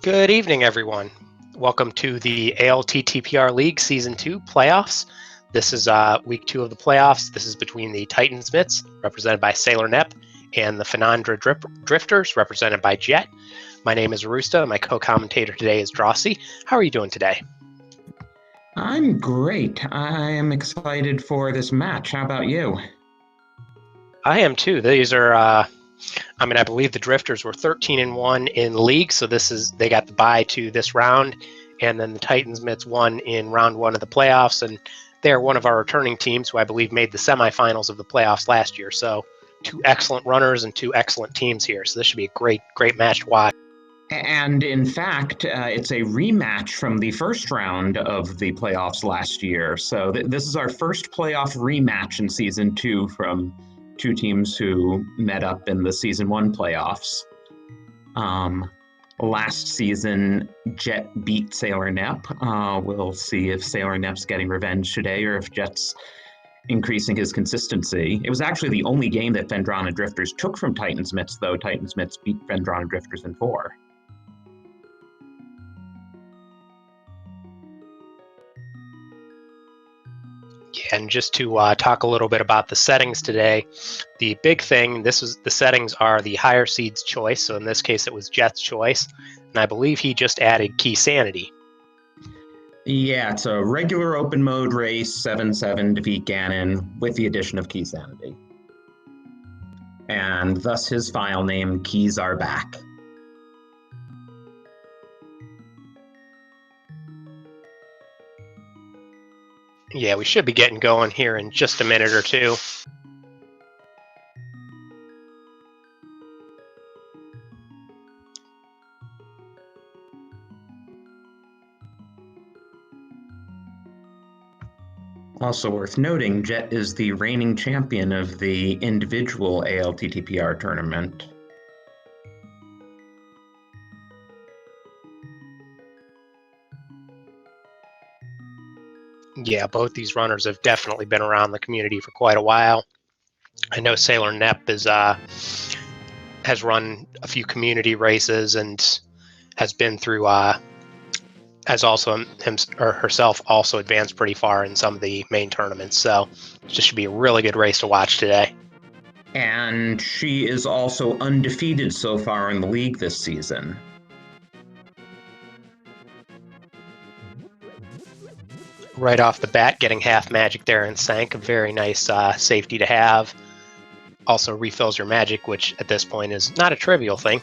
Good evening, everyone. Welcome to the ALTTPR League Season 2 playoffs. This is week 2 of the playoffs. This is between the Titansmiths, represented by Sailor Nep, and the Fenandra Drifters, represented by Jet. My name is Arusta. My co-commentator today is Drossi. How are you doing today? I'm great. I am excited for this match. How about you? I am too. These are, I believe the Drifters were 13-1 in league, so they got the bye to this round, and then the Titansmiths won in round 1 of the playoffs, and they're one of our returning teams who I believe made the semifinals of the playoffs last year. So 2 excellent runners and 2 excellent teams here. So this should be a great match to watch. And in fact, it's a rematch from the first round of the playoffs last year. So this is our first playoff rematch in Season 2 from two teams who met up in the Season 1 playoffs. Last season, Jet beat Sailor Nep. We'll see if Sailor Nep's getting revenge today or if Jet's increasing his consistency. It was actually the only game that Fendrana Drifters took from Titansmiths, though Titansmiths beat Fendrana Drifters in 4. And just to talk a little bit about the settings today, the big thing, the settings are the higher seed's choice. So in this case, it was Jet's choice. And I believe he just added Key Sanity. Yeah, it's a regular open mode race, 7-7 defeat Ganon, with the addition of Key Sanity. And thus his file name, Keys Are Back. Yeah, we should be getting going here in just a minute or two. Also worth noting, Jet is the reigning champion of the individual ALTTPR tournament. Yeah, both these runners have definitely been around the community for quite a while. I know Sailor Nep has run a few community races and has been through has also herself also advanced pretty far in some of the main tournaments. So it just should be a really good race to watch today. And she is also undefeated so far in the league this season. Right off the bat, getting half magic there in Sank, a very nice safety to have. Also refills your magic, which at this point is not a trivial thing.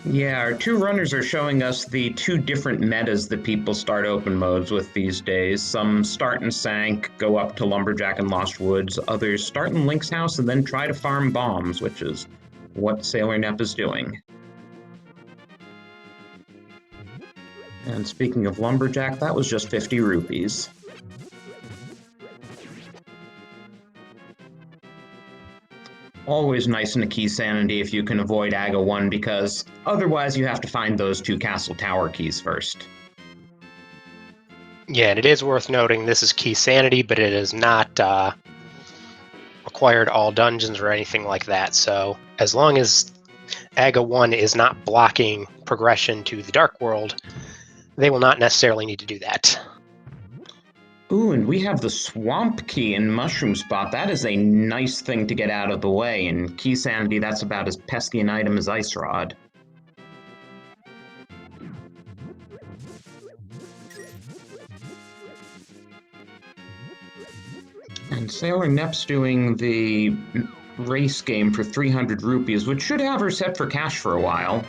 Yeah, our two runners are showing us the two different metas that people start open modes with these days. Some start in Sank, go up to Lumberjack and Lost Woods. Others start in Link's House and then try to farm bombs, which is what Sailor Nep is doing. And speaking of Lumberjack, that was just 50 rupees. Always nice in a Key Sanity if you can avoid Aga 1, because otherwise you have to find those 2 Castle Tower keys first. Yeah, and it is worth noting this is Key Sanity, but it is not required all dungeons or anything like that. So as long as Aga 1 is not blocking progression to the Dark World, they will not necessarily need to do that. Ooh, and we have the Swamp Key in Mushroom Spot. That is a nice thing to get out of the way. In Key Sanity, that's about as pesky an item as Ice Rod. And Sailor Nep's doing the race game for 300 rupees, which should have her set for cash for a while.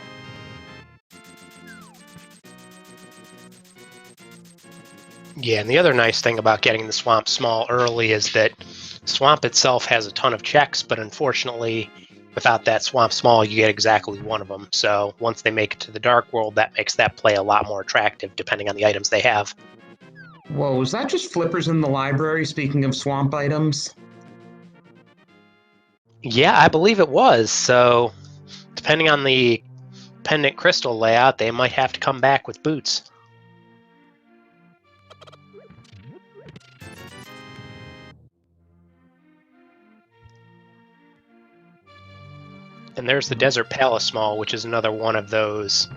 Yeah, and the other nice thing about getting the Swamp small early is that Swamp itself has a ton of checks, but unfortunately, without that Swamp small, you get exactly one of them. So once they make it to the Dark World, that makes that play a lot more attractive, depending on the items they have. Whoa, was that just flippers in the library, speaking of swamp items? Yeah, I believe it was. So depending on the pendant crystal layout, they might have to come back with boots. And there's the Desert Palace Mall, which is another one of those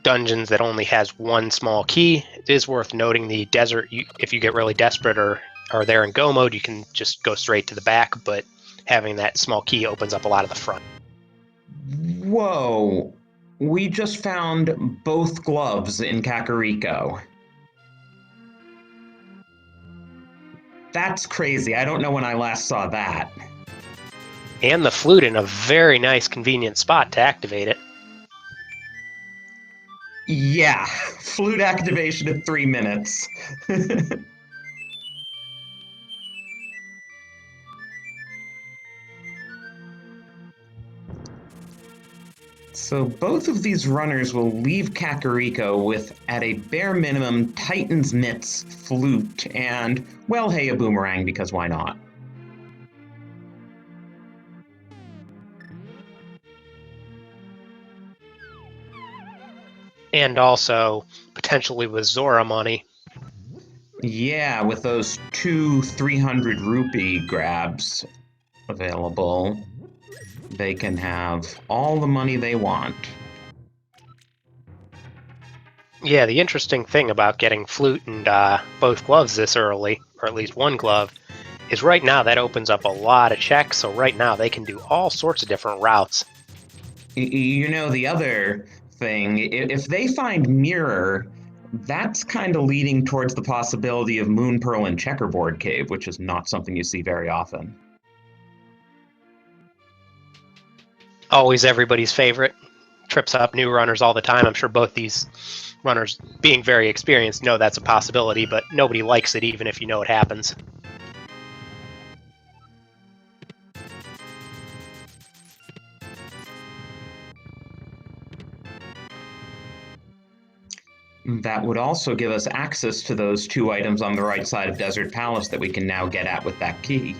dungeons that only has one small key. It is worth noting the desert, if you get really desperate or are there in go mode, you can just go straight to the back, but having that small key opens up a lot of the front. Whoa. We just found both gloves in Kakariko. That's crazy. I don't know when I last saw that. And the flute in a very nice, convenient spot to activate it. Yeah, flute activation at 3 minutes. So both of these runners will leave Kakariko with, at a bare minimum, Titan's Mitts, Flute, and, well, hey, a boomerang, because why not? And also, potentially with Zora money. Yeah, with those 2 300 rupee grabs available, they can have all the money they want. Yeah, the interesting thing about getting flute and both gloves this early, or at least one glove, is right now that opens up a lot of checks, so right now they can do all sorts of different routes. You know, the other thing, if they find Mirror, that's kind of leading towards the possibility of Moon Pearl and Checkerboard Cave, which is not something you see very often. Always everybody's favorite. Trips up new runners all the time. I'm sure both these runners, being very experienced, know that's a possibility, but nobody likes it even if you know it happens. That would also give us access to those 2 items on the right side of Desert Palace that we can now get at with that key.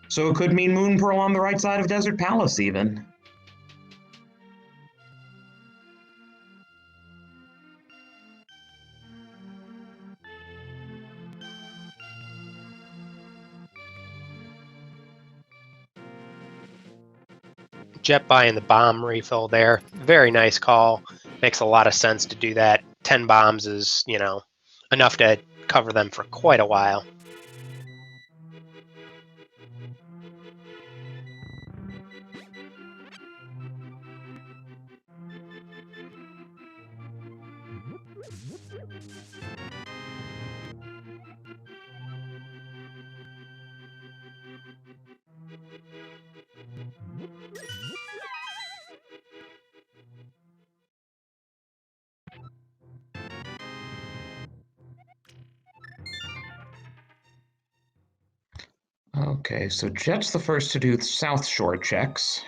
So it could mean Moon Pearl on the right side of Desert Palace, even. Jet buying the bomb refill there. Very nice call. Makes a lot of sense to do that. 10 bombs is, enough to cover them for quite a while. Okay, so Jet's the first to do South Shore checks.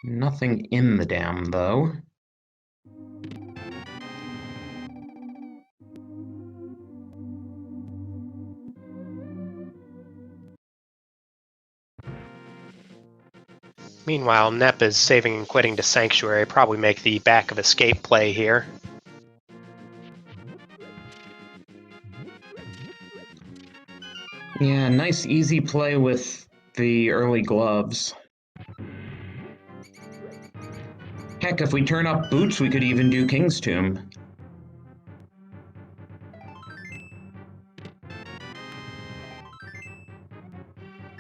Nothing in the dam, though. Meanwhile, Nep is saving and quitting to Sanctuary. Probably make the back of escape play here. Yeah, nice easy play with the early gloves. Heck, if we turn up boots, we could even do King's Tomb.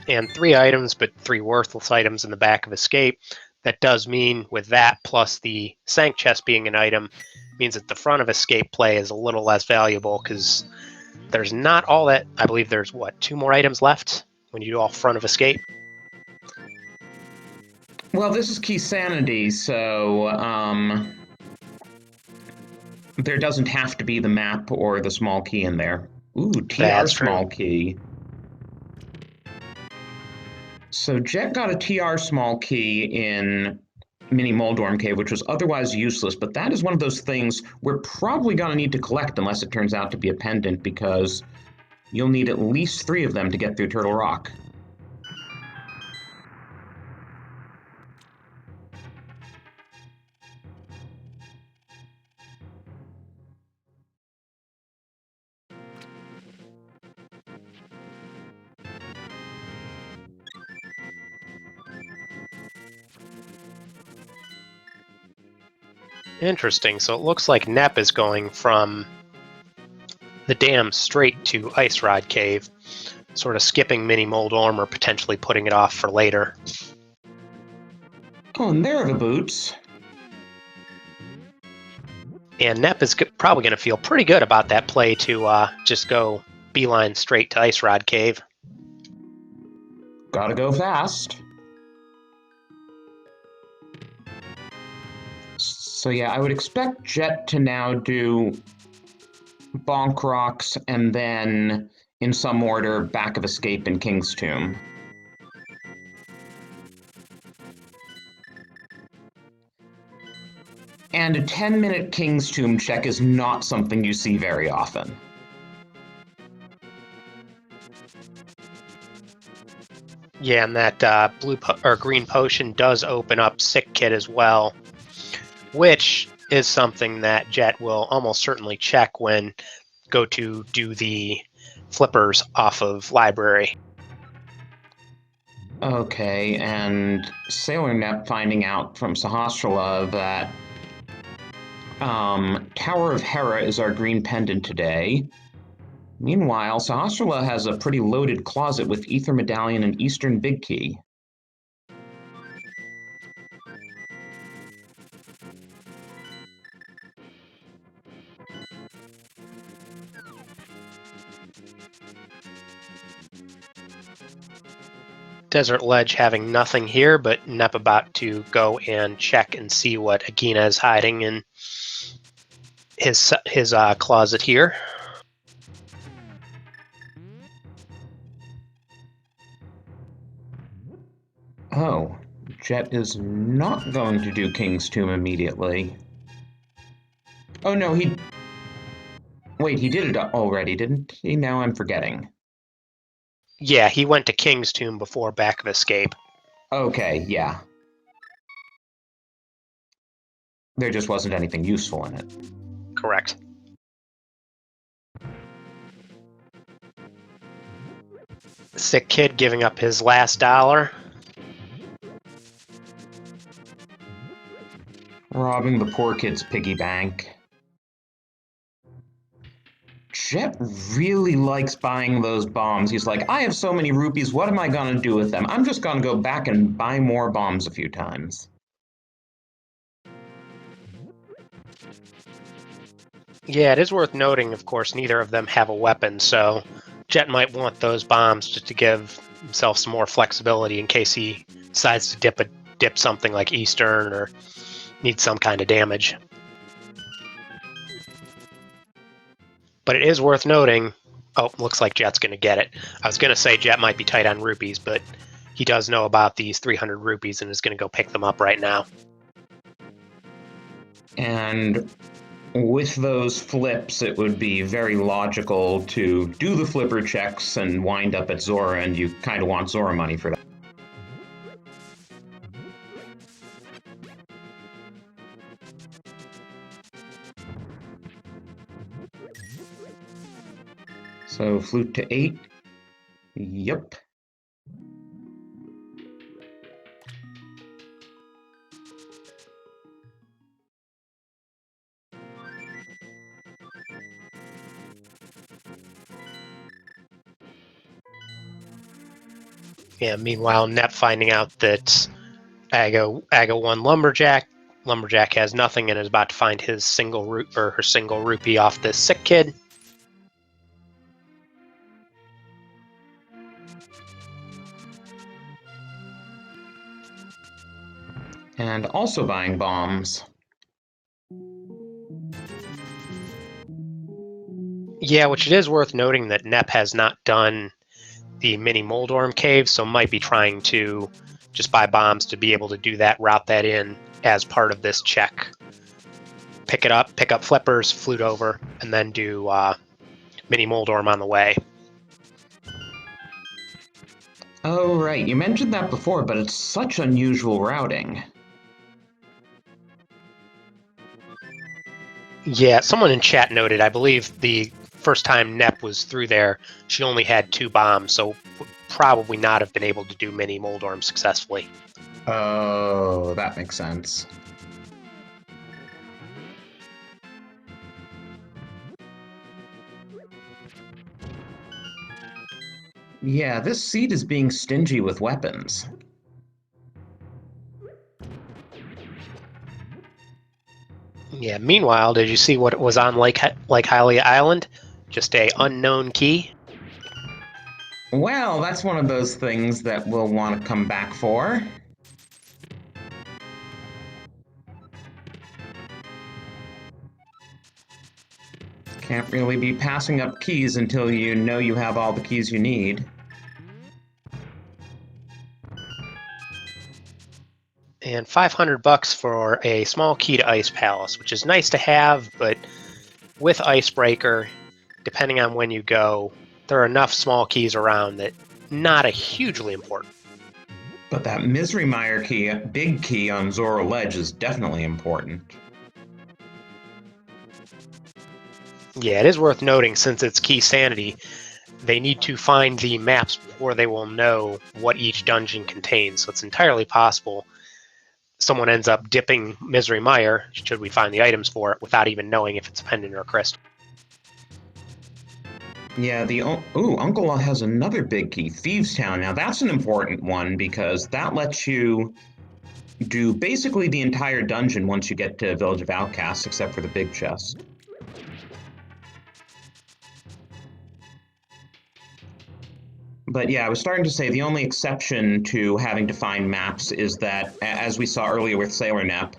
And 3 items, but 3 worthless items in the back of escape. That does mean, with that plus the Sank chest being an item, means that the front of escape play is a little less valuable because there's not all that. I believe there's, 2 more items left when you do all front of escape? Well, this is Key Sanity, so there doesn't have to be the map or the small key in there. Ooh, TR That's true. small key. So Jet got a TR small key in Mini Moldorm Cave, which was otherwise useless, but that is one of those things we're probably going to need to collect unless it turns out to be a pendant, because you'll need at least 3 of them to get through Turtle Rock. Interesting. So it looks like Nep is going from the dam straight to Ice Rod Cave, sort of skipping Mini Moldorm or potentially putting it off for later. Oh, and there are the boots. And Nep is probably going to feel pretty good about that play to just go beeline straight to Ice Rod Cave. Gotta go fast. So yeah, I would expect Jet to now do Bonk Rocks and then, in some order, Back of Escape and King's Tomb. And a 10-minute King's Tomb check is not something you see very often. Yeah, and that green potion does open up Sick Kid as well, which is something that Jet will almost certainly check when go to do the flippers off of Library. Okay, and Sailor Nep finding out from Sahasrara that Tower of Hera is our green pendant today. Meanwhile, Sahasrara has a pretty loaded closet with Ether Medallion and Eastern Big Key. Desert Ledge having nothing here, but Nep about to go and check and see what Agina is hiding in his closet here. Oh, Jet is not going to do King's Tomb immediately. Oh no, Wait, he did it already, didn't he? Now I'm forgetting. Yeah, he went to King's Tomb before Back of Escape. Okay, yeah. There just wasn't anything useful in it. Correct. Sick Kid giving up his last dollar. Robbing the poor kid's piggy bank. Jet really likes buying those bombs. He's like, I have so many rupees, what am I gonna do with them? I'm just gonna go back and buy more bombs a few times. Yeah, it is worth noting, of course, neither of them have a weapon, so Jet might want those bombs just to give himself some more flexibility in case he decides to dip something like Eastern or needs some kind of damage. But it is worth noting. Oh, looks like Jet's going to get it. I was going to say Jet might be tight on rupees, but he does know about these 300 rupees and is going to go pick them up right now. And with those flips, it would be very logical to do the flipper checks and wind up at Zora, and you kind of want Zora money for that. So flute to 8. Yep. Yeah, meanwhile, Nep finding out that Aga won Lumberjack. Lumberjack has nothing and is about to find his her single rupee off this Sick Kid. And also buying bombs. Yeah, which it is worth noting that Nep has not done the Mini Moldorm Cave, so might be trying to just buy bombs to be able to do that, route that in as part of this check. Pick up flippers, flute over, and then do Mini Moldorm on the way. Oh, right. You mentioned that before, but it's such unusual routing. Yeah, someone in chat noted, I believe the first time Nep was through there, she only had 2 bombs, so would probably not have been able to do Mini Moldorm successfully. Oh, that makes sense. Yeah, this seed is being stingy with weapons. Yeah. Meanwhile, did you see what was on Lake Hylia Island? Just a unknown key. Well, that's one of those things that we'll want to come back for. Can't really be passing up keys until you know you have all the keys you need. And $500 for a small key to Ice Palace, which is nice to have, but with Icebreaker, depending on when you go, there are enough small keys around that not a hugely important. But that Misery Mire key, big key on Zora Ledge is definitely important. Yeah, it is worth noting, since it's key sanity, they need to find the maps before they will know what each dungeon contains. So it's entirely possible someone ends up dipping Misery Mire, should we find the items for it, without even knowing if it's a pendant or a crystal. Yeah, Uncle has another big key, Thieves Town. Now that's an important one because that lets you do basically the entire dungeon once you get to Village of Outcasts, except for the big chest. But yeah, I was starting to say the only exception to having to find maps is that, as we saw earlier with Sailor Nep,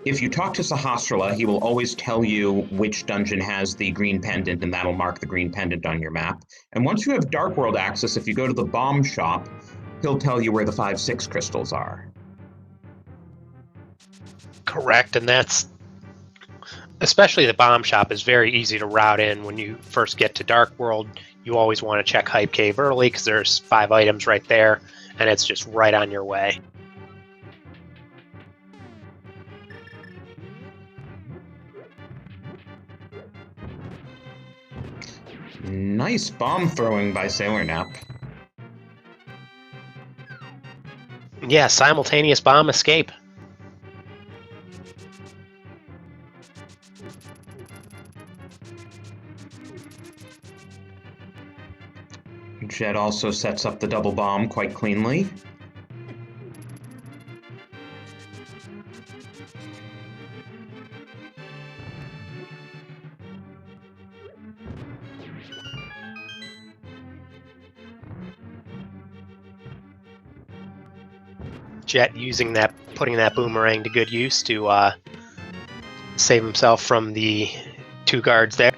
if you talk to Sahasrara, he will always tell you which dungeon has the green pendant, and that'll mark the green pendant on your map. And once you have Dark World access, if you go to the bomb shop, he'll tell you where the 5-6 crystals are. Correct, and that's especially the bomb shop is very easy to route in when you first get to Dark World. You always want to check Hype Cave early because there's 5 items right there, and it's just right on your way. Nice bomb throwing by Sailor Nep. Yeah, simultaneous bomb escape. Jet also sets up the double bomb quite cleanly. Jet using that, putting that boomerang to good use to save himself from the 2 guards there.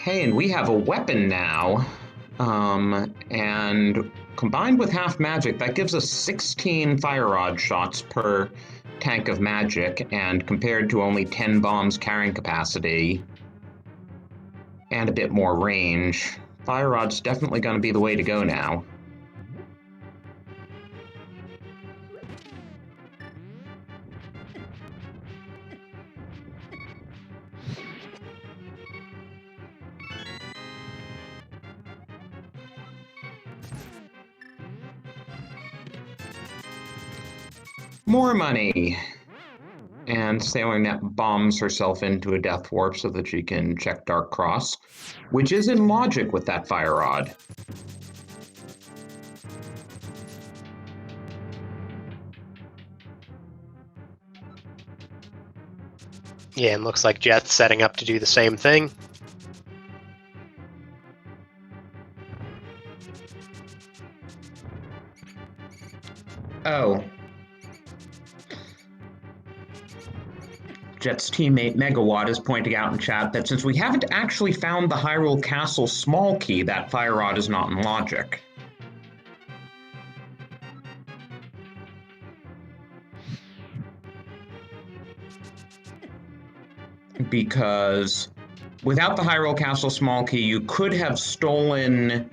Hey, and we have a weapon now. And combined with half magic, that gives us 16 fire rod shots per tank of magic, and compared to only 10 bombs carrying capacity and a bit more range, fire rod's definitely going to be the way to go now. More money! And Sailor Nep bombs herself into a death warp so that she can check Dark Cross, which is in logic with that fire rod. Yeah, and looks like Jet's setting up to do the same thing. Oh. Jet's teammate Megawatt is pointing out in chat that since we haven't actually found the Hyrule Castle small key, that fire rod is not in logic. Because without the Hyrule Castle small key, you could have stolen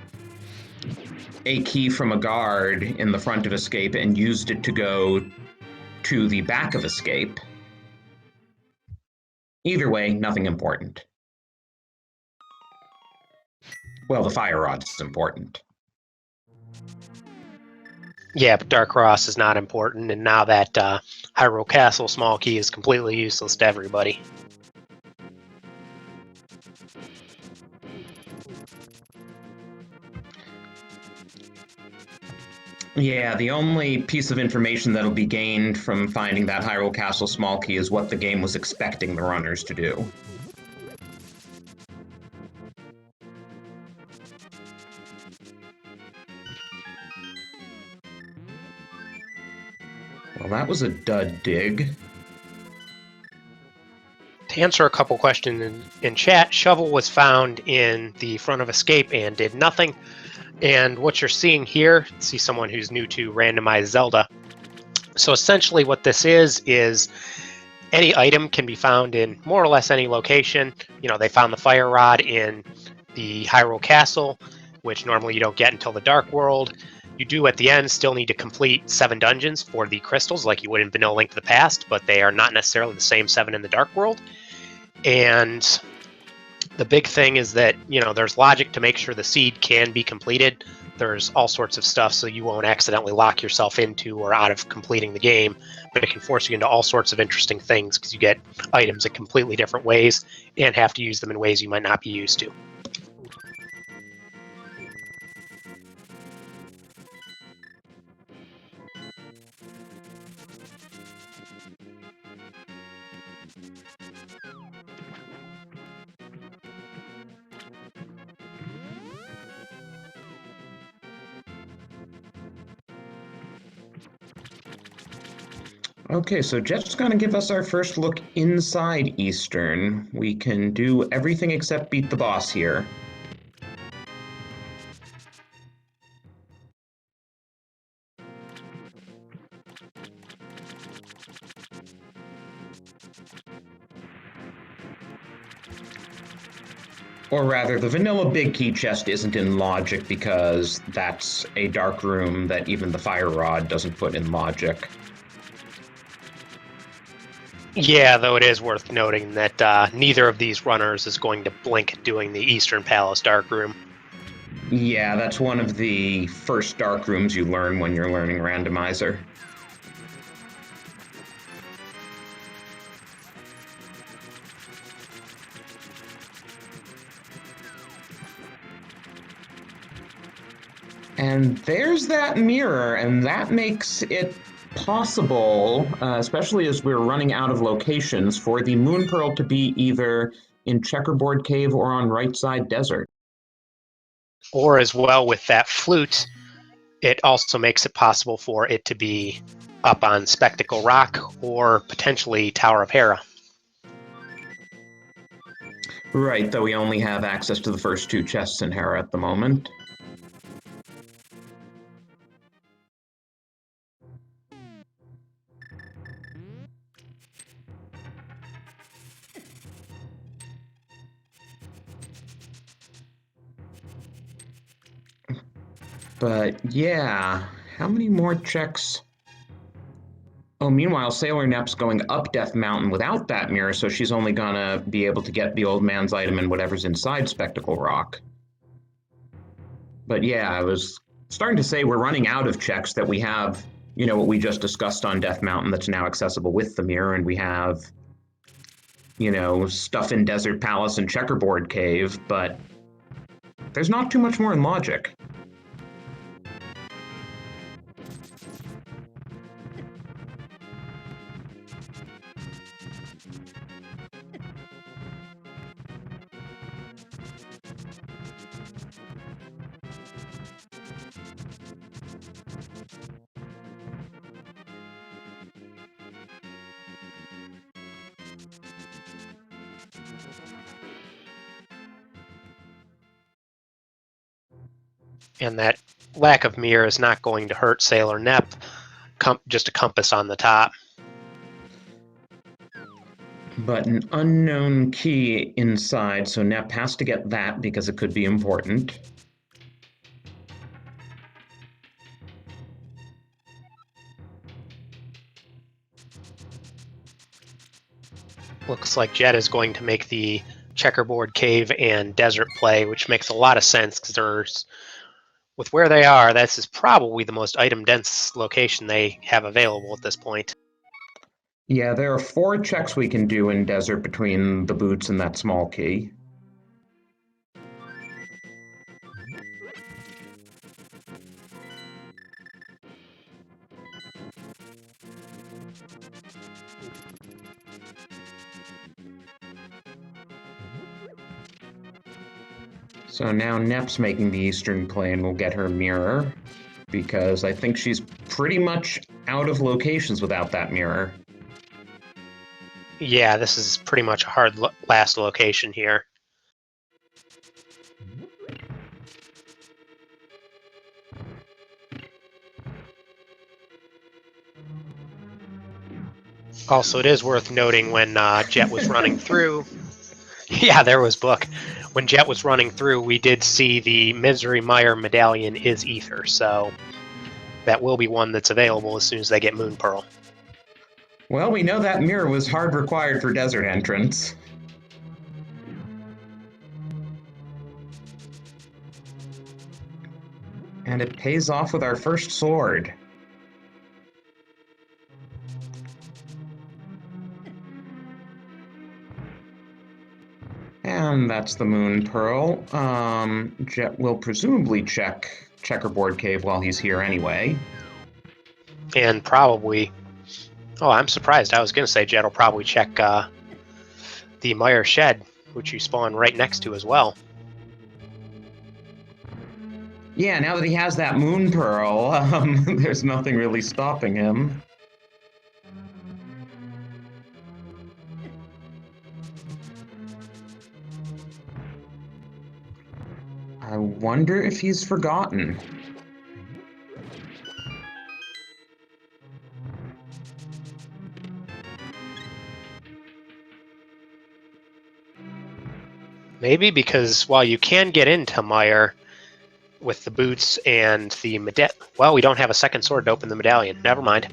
a key from a guard in the front of Escape and used it to go to the back of Escape. Either way, nothing important. Well, the fire rod is important. Yeah, but Dark Cross is not important, and now that Hyrule Castle small key is completely useless to everybody. Yeah, the only piece of information that'll be gained from finding that Hyrule Castle small key is what the game was expecting the runners to do. Well, that was a dud dig. To answer a couple questions in chat, Shovel was found in the front of Escape and did nothing. And what you're seeing here, see someone who's new to randomized Zelda. So essentially what this is any item can be found in more or less any location. You know, they found the fire rod in the Hyrule Castle, which normally you don't get until the Dark World. You do at the end still need to complete 7 dungeons for the crystals, like you would in Vanilla Link to the Past, but they are not necessarily the same 7 in the Dark World. And the big thing is that, you know, there's logic to make sure the seed can be completed. There's all sorts of stuff so you won't accidentally lock yourself into or out of completing the game, but it can force you into all sorts of interesting things because you get items in completely different ways and have to use them in ways you might not be used to. Okay, so Jet's going to give us our first look inside Eastern. We can do everything except beat the boss here. Or rather, the vanilla big key chest isn't in logic because that's a dark room that even the fire rod doesn't put in logic. Yeah, though it is worth noting that neither of these runners is going to blink doing the Eastern Palace Dark Room. Yeah, that's one of the first dark rooms you learn when you're learning Randomizer. And there's that mirror, and that makes it possible, especially as we're running out of locations, for the Moon Pearl to be either in Checkerboard Cave or on Right Side Desert. Or as well with that flute, it also makes it possible for it to be up on Spectacle Rock or potentially Tower of Hera. Right, though we only have access to the first 2 chests in Hera at the moment. But yeah, how many more checks? Oh, meanwhile, Sailor Nep's going up Death Mountain without that mirror, so she's only gonna be able to get the old man's item and whatever's inside Spectacle Rock. But yeah, I was starting to say we're running out of checks that we have, you know, what we just discussed on Death Mountain that's now accessible with the mirror, and we have, you know, stuff in Desert Palace and Checkerboard Cave, but there's not too much more in logic. And that lack of mirror is not going to hurt Sailor Nep, just a compass on the top. But an unknown key inside, so Nep has to get that because it could be important. Looks like Jet is going to make the Checkerboard Cave and Desert play, which makes a lot of sense because with where they are, this is probably the most item-dense location they have available at this point. Yeah, there are 4 checks we can do in Desert between the boots and that small key. So now Nep's making the eastern plane will get her mirror, because I think she's pretty much out of locations without that mirror. Yeah, this is pretty much a hard last location here. Also, it is worth noting when Jet was running through. Yeah, there was Book. When Jet was running through, we did see the Misery Mire medallion is Ether, so that will be one that's available as soon as they get Moon Pearl. Well, we know that mirror was hard required for desert entrance. And it pays off with our first sword. And that's the Moon Pearl. Jet will presumably check Checkerboard Cave while he's here anyway. And probably... Oh, I'm surprised. I was going to say Jet will probably check the Mire Shed, which you spawn right next to as well. Yeah, now that he has that Moon Pearl, there's nothing really stopping him. I wonder if he's forgotten. Maybe because while you can get into Mire with the boots and the medallion... Well, we don't have a second sword to open the medallion. Never mind.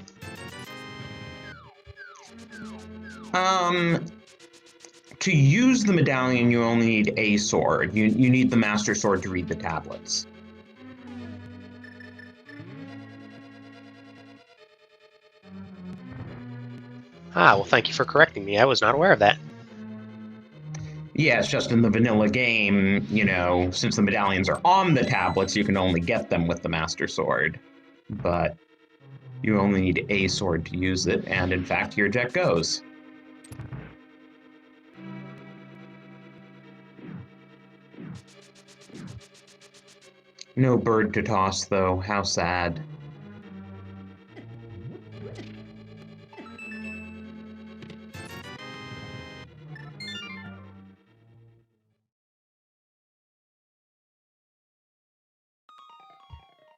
To use the medallion, you only need a sword. You need the Master Sword to read the tablets. Ah, well, thank you for correcting me. I was not aware of that. Yeah, it's just in the vanilla game, you know, since the medallions are on the tablets, you can only get them with the Master Sword. But you only need a sword to use it, and in fact, here Jet goes. No bird to toss, though. How sad.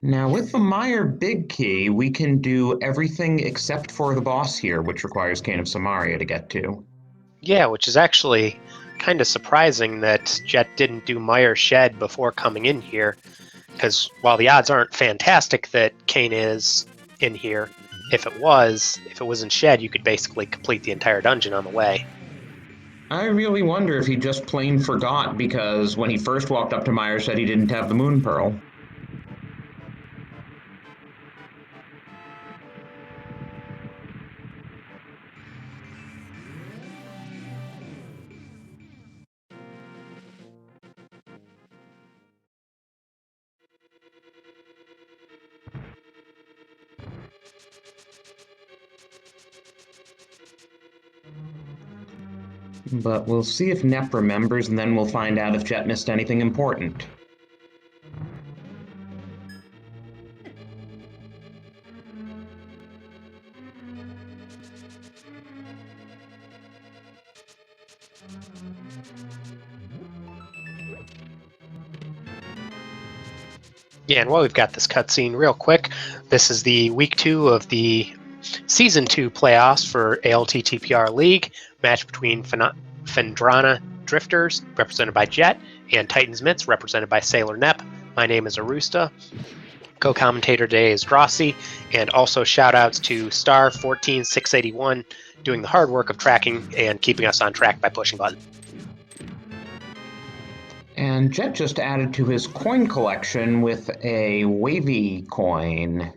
Now, with the Mire Big Key, we can do everything except for the boss here, which requires Cane of Samaria to get to. Yeah, which is actually kind of surprising that Jet didn't do Mire Shed before coming in here, because while the odds aren't fantastic that Kane is in here, if it was in Shed, you could basically complete the entire dungeon on the way. I really wonder if he just plain forgot because when he first walked up to Mire said he didn't have the Moon Pearl. But we'll see if Nep remembers, and then we'll find out if Jet missed anything important. Yeah, and while we've got this cutscene real quick, this is the week 2 of the Season 2 playoffs for ALTTPR League, match between Fendrana Drifters, represented by Jet, and Titans Mitts, represented by Sailor Nep. My name is Arusta. Co-commentator today is Drossi, and also shout-outs to Star14681, doing the hard work of tracking and keeping us on track by pushing buttons. And Jet just added to his coin collection with a wavy coin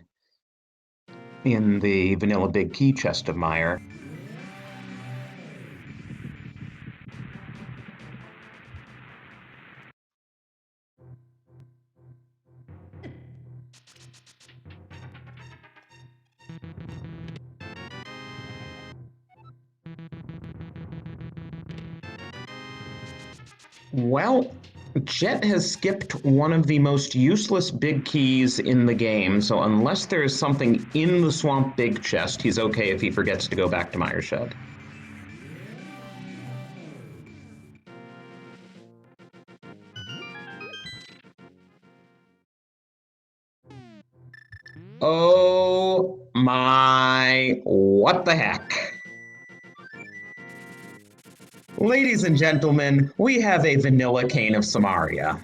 in the Vanilla Big Key chest of Mire. Well, Jet has skipped one of the most useless big keys in the game, so unless there is something in the swamp big chest, he's okay if he forgets to go back to Mireshed. Oh my, what the heck? Ladies and gentlemen, we have a vanilla cane of Samaria.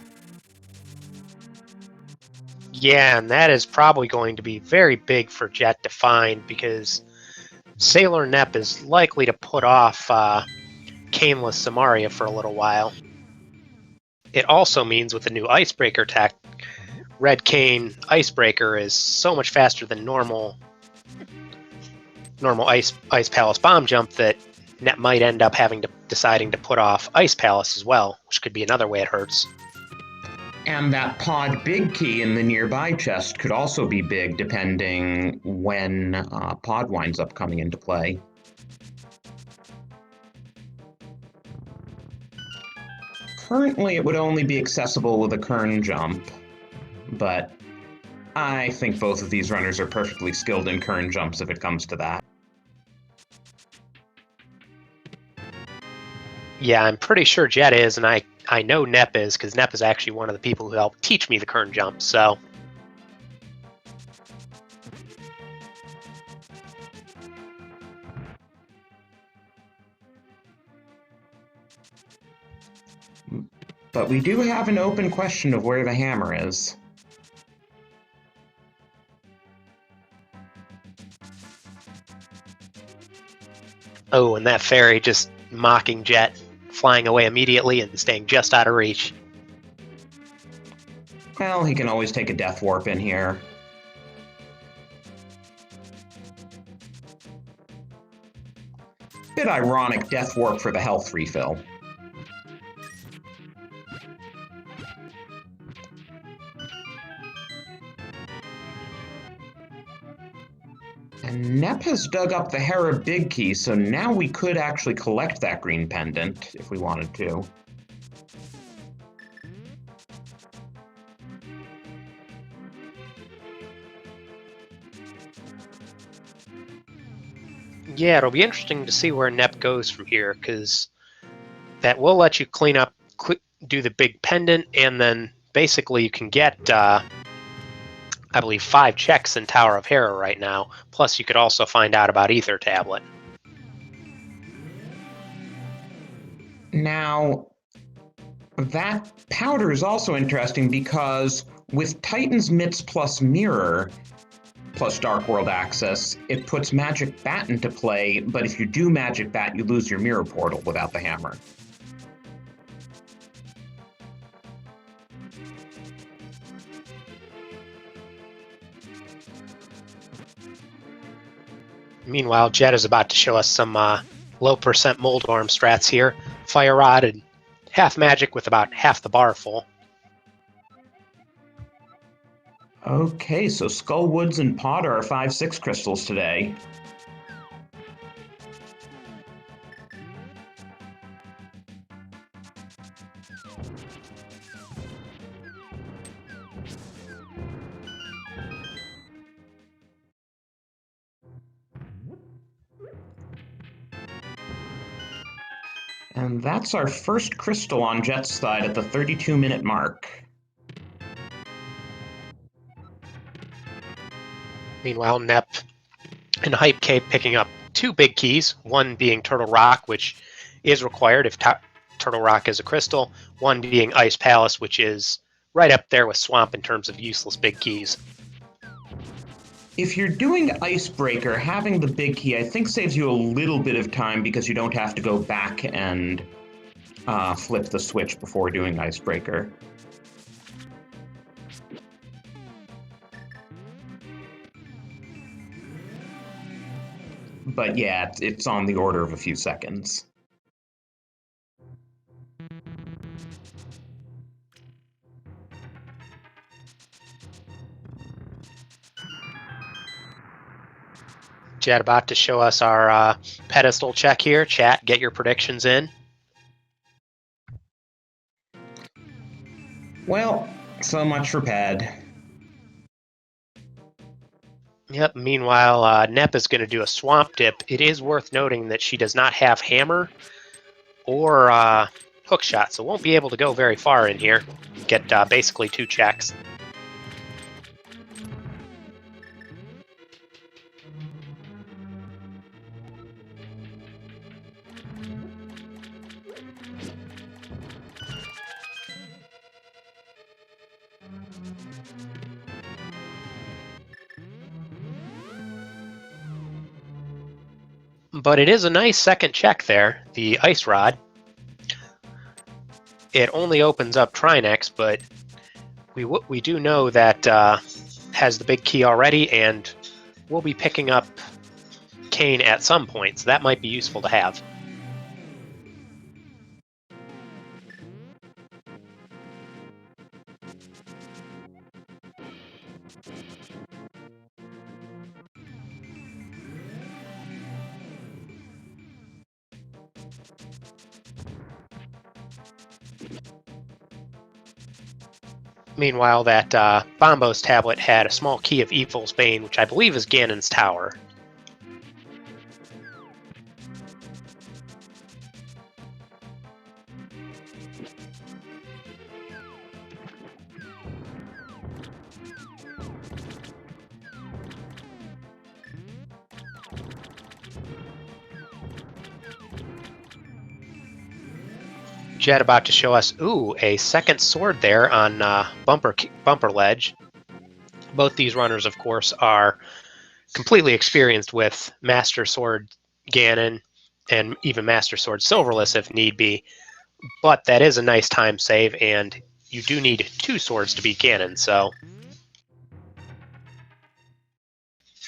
Yeah, and that is probably going to be very big for Jet to find because Sailor Nep is likely to put off Caneless Samaria for a little while. It also means with the new Icebreaker tech, Red Cane Icebreaker is so much faster than normal Ice Palace Bomb Jump that Net might end up deciding to put off Ice Palace as well, which could be another way it hurts. And that pod big key in the nearby chest could also be big depending when pod winds up coming into play. Currently, it would only be accessible with a Kern jump, but I think both of these runners are perfectly skilled in Kern jumps if it comes to that. Yeah, I'm pretty sure Jet is, and I know Nep is, because Nep is actually one of the people who helped teach me the Kern jump, so... But we do have an open question of where the hammer is. Oh, and that fairy just mocking Jet, flying away immediately and staying just out of reach. Well, he can always take a death warp in here. Bit ironic death warp for the health refill. And Nep has dug up the Hera big key, so now we could actually collect that green pendant if we wanted to. Yeah, it'll be interesting to see where Nep goes from here, because that will let you clean up, do the big pendant, and then basically you can get, I believe, 5 checks in Tower of Hera right now. Plus, you could also find out about Ether Tablet. Now, that powder is also interesting because with Titan's Mitts plus Mirror plus Dark World access, it puts Magic Bat into play, but if you do Magic Bat, you lose your Mirror Portal without the hammer. Meanwhile, Jet is about to show us some low percent mold arm strats here. Fire Rod and half magic with about half the bar full. Okay, so Skullwoods and Pod are our 5-6 crystals today. And that's our first crystal on Jet's side at the 32-minute mark. Meanwhile, Nep and Hype Cape picking up 2 big keys, one being Turtle Rock, which is required if Turtle Rock is a crystal, one being Ice Palace, which is right up there with Swamp in terms of useless big keys. If you're doing Icebreaker, having the big key I think saves you a little bit of time because you don't have to go back and flip the switch before doing Icebreaker. But yeah, it's on the order of a few seconds. Jet about to show us our pedestal check here. Chat, get your predictions in. Well, so much for Pad. Yep, meanwhile, Nep is going to do a swamp dip. It is worth noting that she does not have hammer or hook shot, so won't be able to go very far in here. Get basically 2 checks. But it is a nice second check there, the ice rod. It only opens up Trinex, but we do know that has the big key already, and we'll be picking up Kane at some point, so that might be useful to have. Meanwhile, that Bombo's tablet had a small key of Evil's Bane, which I believe is Ganon's tower. Jet about to show us, ooh, a second sword there on bumper ledge. Both these runners, of course, are completely experienced with Master Sword Ganon and even Master Sword Silverless if need be. But that is a nice time save, and you do need 2 swords to beat Ganon, so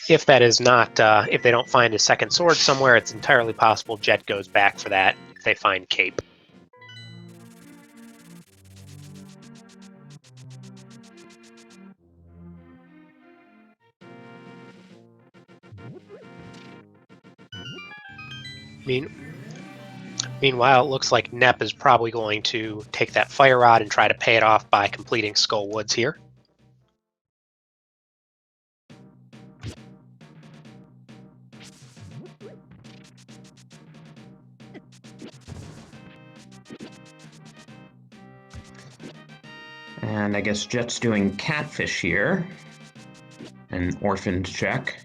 if that is not, if they don't find a second sword somewhere, it's entirely possible Jet goes back for that if they find Cape. Meanwhile, it looks like Nep is probably going to take that fire rod and try to pay it off by completing Skull Woods here. And I guess Jet's doing Catfish here. An orphaned check.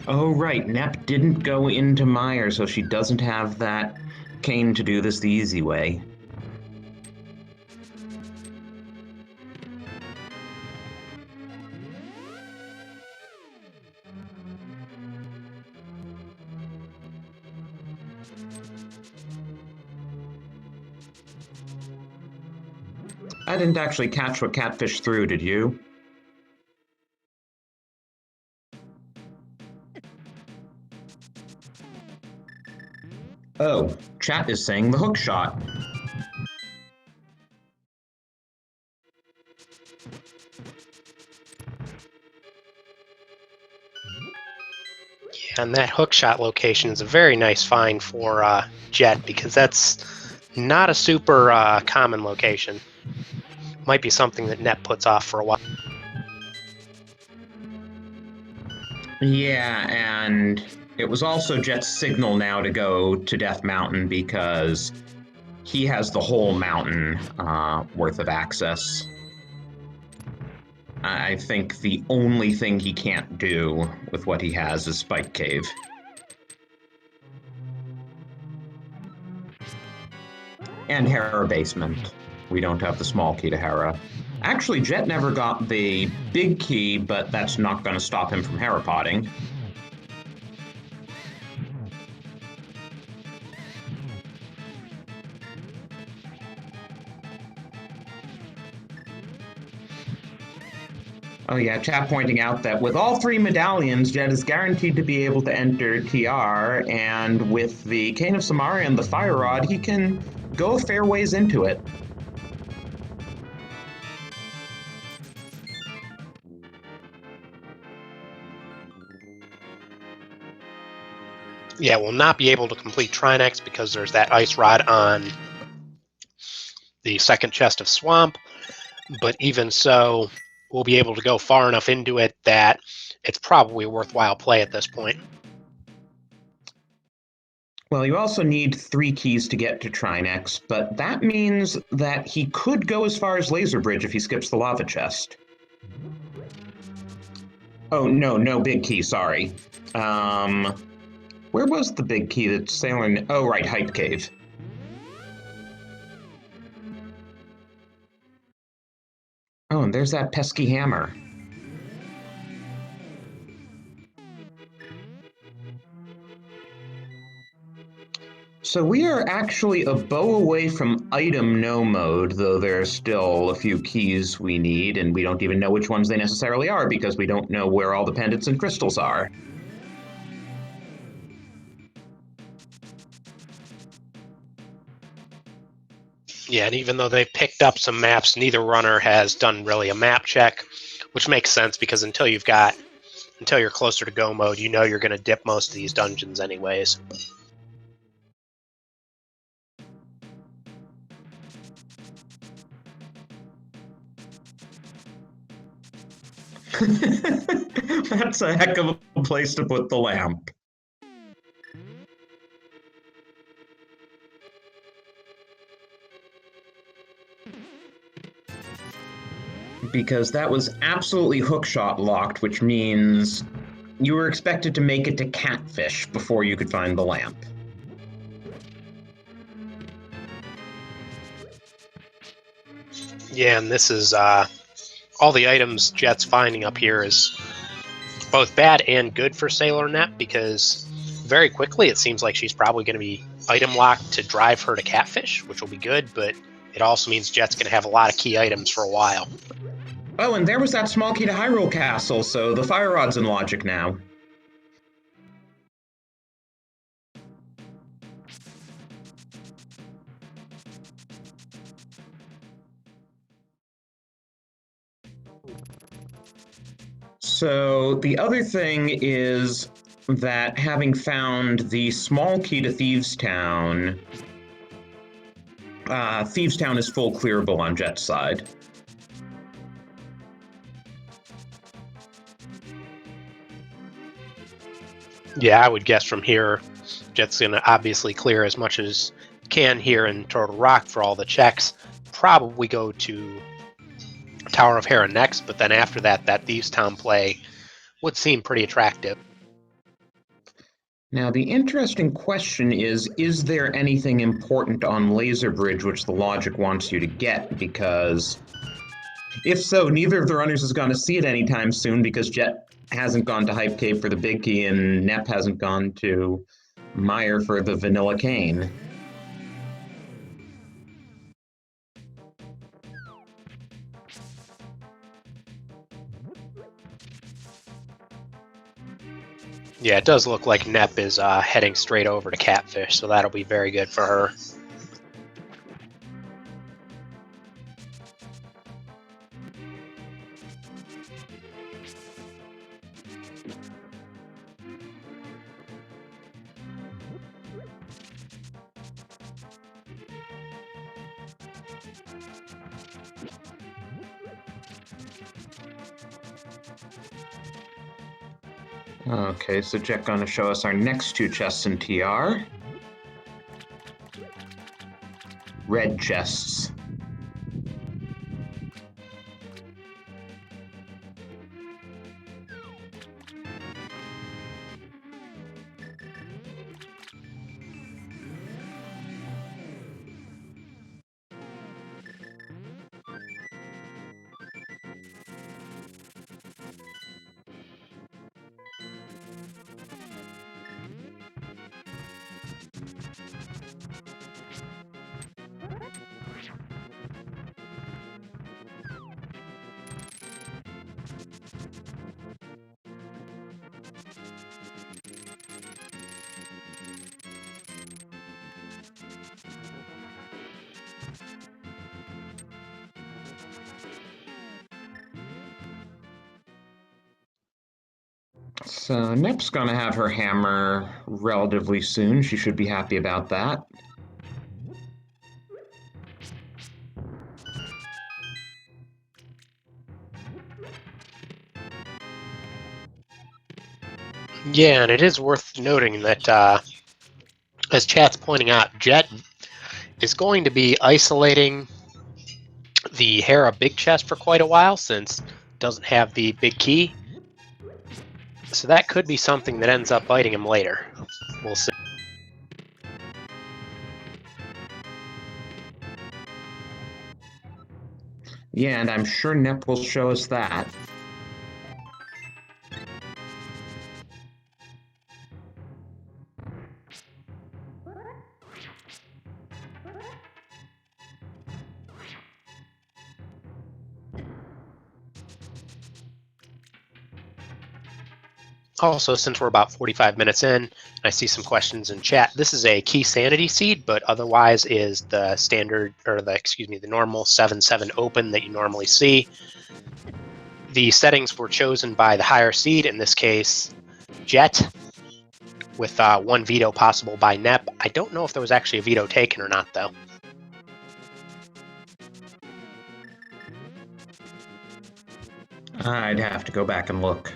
Oh, right. Nep didn't go into Mire, so she doesn't have that cane to do this the easy way. I didn't actually catch what Catfish threw, did you? Oh, chat is saying the hook shot. And that hook shot location is a very nice find for Jet, because that's not a super common location. Might be something that Nep puts off for a while. Yeah, and it was also Jet's signal now to go to Death Mountain because he has the whole mountain worth of access. I think the only thing he can't do with what he has is Spike Cave. And Hera Basement. We don't have the small key to Hera. Actually, Jet never got the big key, but that's not going to stop him from Hera potting. Oh yeah, chat pointing out that with all 3 medallions, Jet is guaranteed to be able to enter TR, and with the Cane of Samaria and the Fire Rod, he can go a fair ways into it. Yeah, we'll not be able to complete Trinex because there's that ice rod on the second chest of Swamp, but even so, we'll be able to go far enough into it that it's probably a worthwhile play at this point. Well, you also need 3 keys to get to Trinex, but that means that he could go as far as Laser Bridge if he skips the lava chest. Oh, no big key, sorry. Where was the big key that Sailor... Oh, right, Hype Cave. Oh, and there's that pesky hammer. So we are actually a bow away from item no mode, though there are still a few keys we need, and we don't even know which ones they necessarily are because we don't know where all the pendants and crystals are. Yeah, and even though they've picked up some maps, neither runner has done really a map check, which makes sense because until you're closer to go mode, you know you're going to dip most of these dungeons anyways. That's a heck of a place to put the lamp. Because that was absolutely hookshot locked, which means you were expected to make it to Catfish before you could find the lamp. Yeah, and this is all the items Jet's finding up here is both bad and good for Sailor Net because very quickly it seems like she's probably going to be item locked to drive her to Catfish, which will be good, but it also means Jet's going to have a lot of key items for a while. Oh, and there was that small key to Hyrule Castle, so the fire rod's in logic now. So the other thing is that having found the small key to Thieves Town is full clearable on Jet's side. Yeah, I would guess from here, Jet's going to obviously clear as much as can here in Turtle Rock for all the checks. Probably go to Tower of Hera next, but then after that, that Thieves Town play would seem pretty attractive. Now, the interesting question is there anything important on Laser Bridge which the logic wants you to get? Because if so, neither of the runners is going to see it anytime soon because Jet hasn't gone to Hype Cave for the big key and Nep hasn't gone to Meyer for the vanilla cane. Yeah, it does look like Nep is heading straight over to Catfish, so that'll be very good for her. Okay, so Jet gonna show us our next 2 chests in TR. Red chests. So Nep's gonna have her hammer relatively soon. She should be happy about that. Yeah, and it is worth noting that, as chat's pointing out, Jet is going to be isolating the Hera big chest for quite a while since it doesn't have the big key. So that could be something that ends up biting him later. We'll see. Yeah, and I'm sure Nep will show us that. Also, since we're about 45 minutes in, I see some questions in chat. This is a key sanity seed, but otherwise is the standard, or the normal 7/7 open that you normally see. The settings were chosen by the higher seed, in this case, Jet, with one veto possible by Nep. I don't know if there was actually a veto taken or not, though. I'd have to go back and look.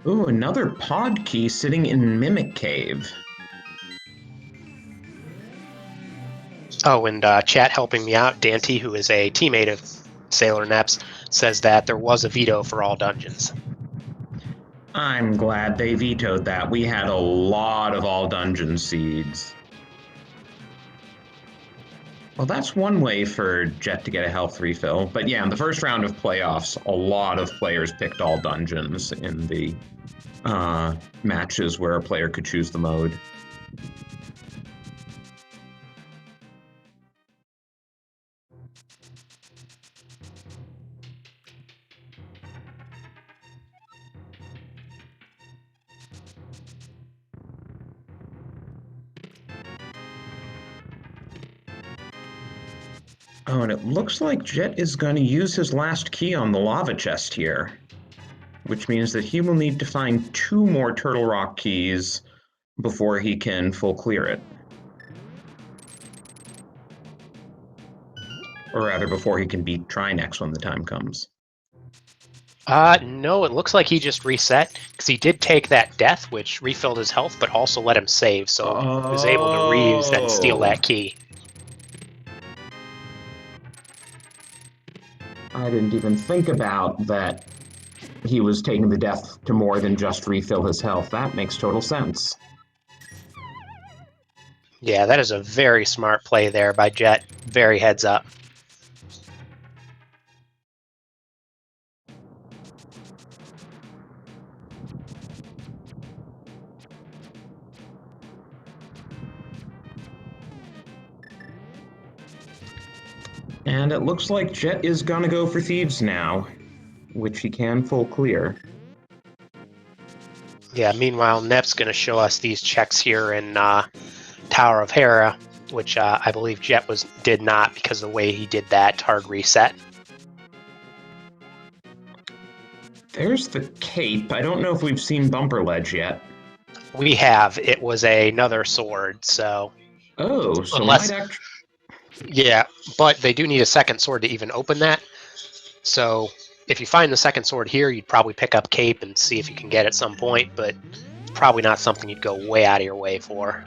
Ooh, another pod key sitting in Mimic Cave. Oh, and chat helping me out, Dante, who is a teammate of Sailor Nep's, says that there was a veto for all dungeons. I'm glad they vetoed that. We had a lot of all dungeon seeds. Well, that's one way for Jet to get a health refill. But yeah, in the first round of playoffs, a lot of players picked all dungeons in the matches where a player could choose the mode. Oh, and it looks like Jet is going to use his last key on the lava chest here, which means that he will need to find 2 more Turtle Rock keys before he can full clear it. Or rather, before he can beat Trinex when the time comes. No, it looks like he just reset, because he did take that death, which refilled his health, but also let him save, so he was able to reuse that and steal that key. I didn't even think about that he was taking the death to more than just refill his health. That makes total sense. Yeah, that is a very smart play there by Jet. Very heads up. And it looks like Jet is gonna go for Thieves now, which he can full clear. Yeah, meanwhile, Nep's going to show us these checks here in Tower of Hera, which I believe Jet did not, because of the way he did that hard reset. There's the cape. I don't know if we've seen Bumper Ledge yet. We have. It was another sword, so... Oh, so unless... might actually... Yeah, but they do need a second sword to even open that. So if you find the second sword here, you'd probably pick up Cape and see if you can get it at some point, but it's probably not something you'd go way out of your way for.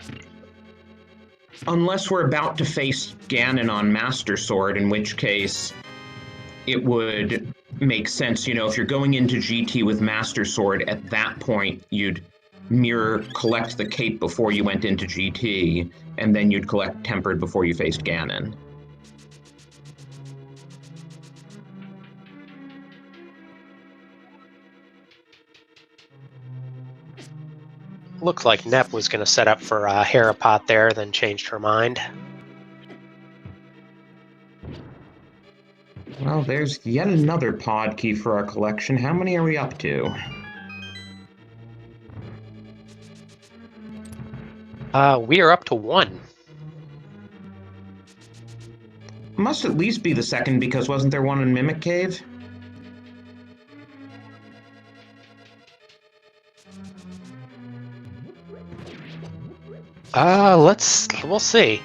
Unless we're about to face Ganon on Master Sword, in which case it would make sense, you know, if you're going into GT with Master Sword, at that point you'd mirror collect the cape before you went into GT, and then you'd collect Tempered before you faced Ganon. Looked like Nep was going to set up for Harapot there, then changed her mind. Well, there's yet another pod key for our collection. How many are we up to? We are up to 1. Must at least be the second, because wasn't there one in Mimic Cave? We'll see.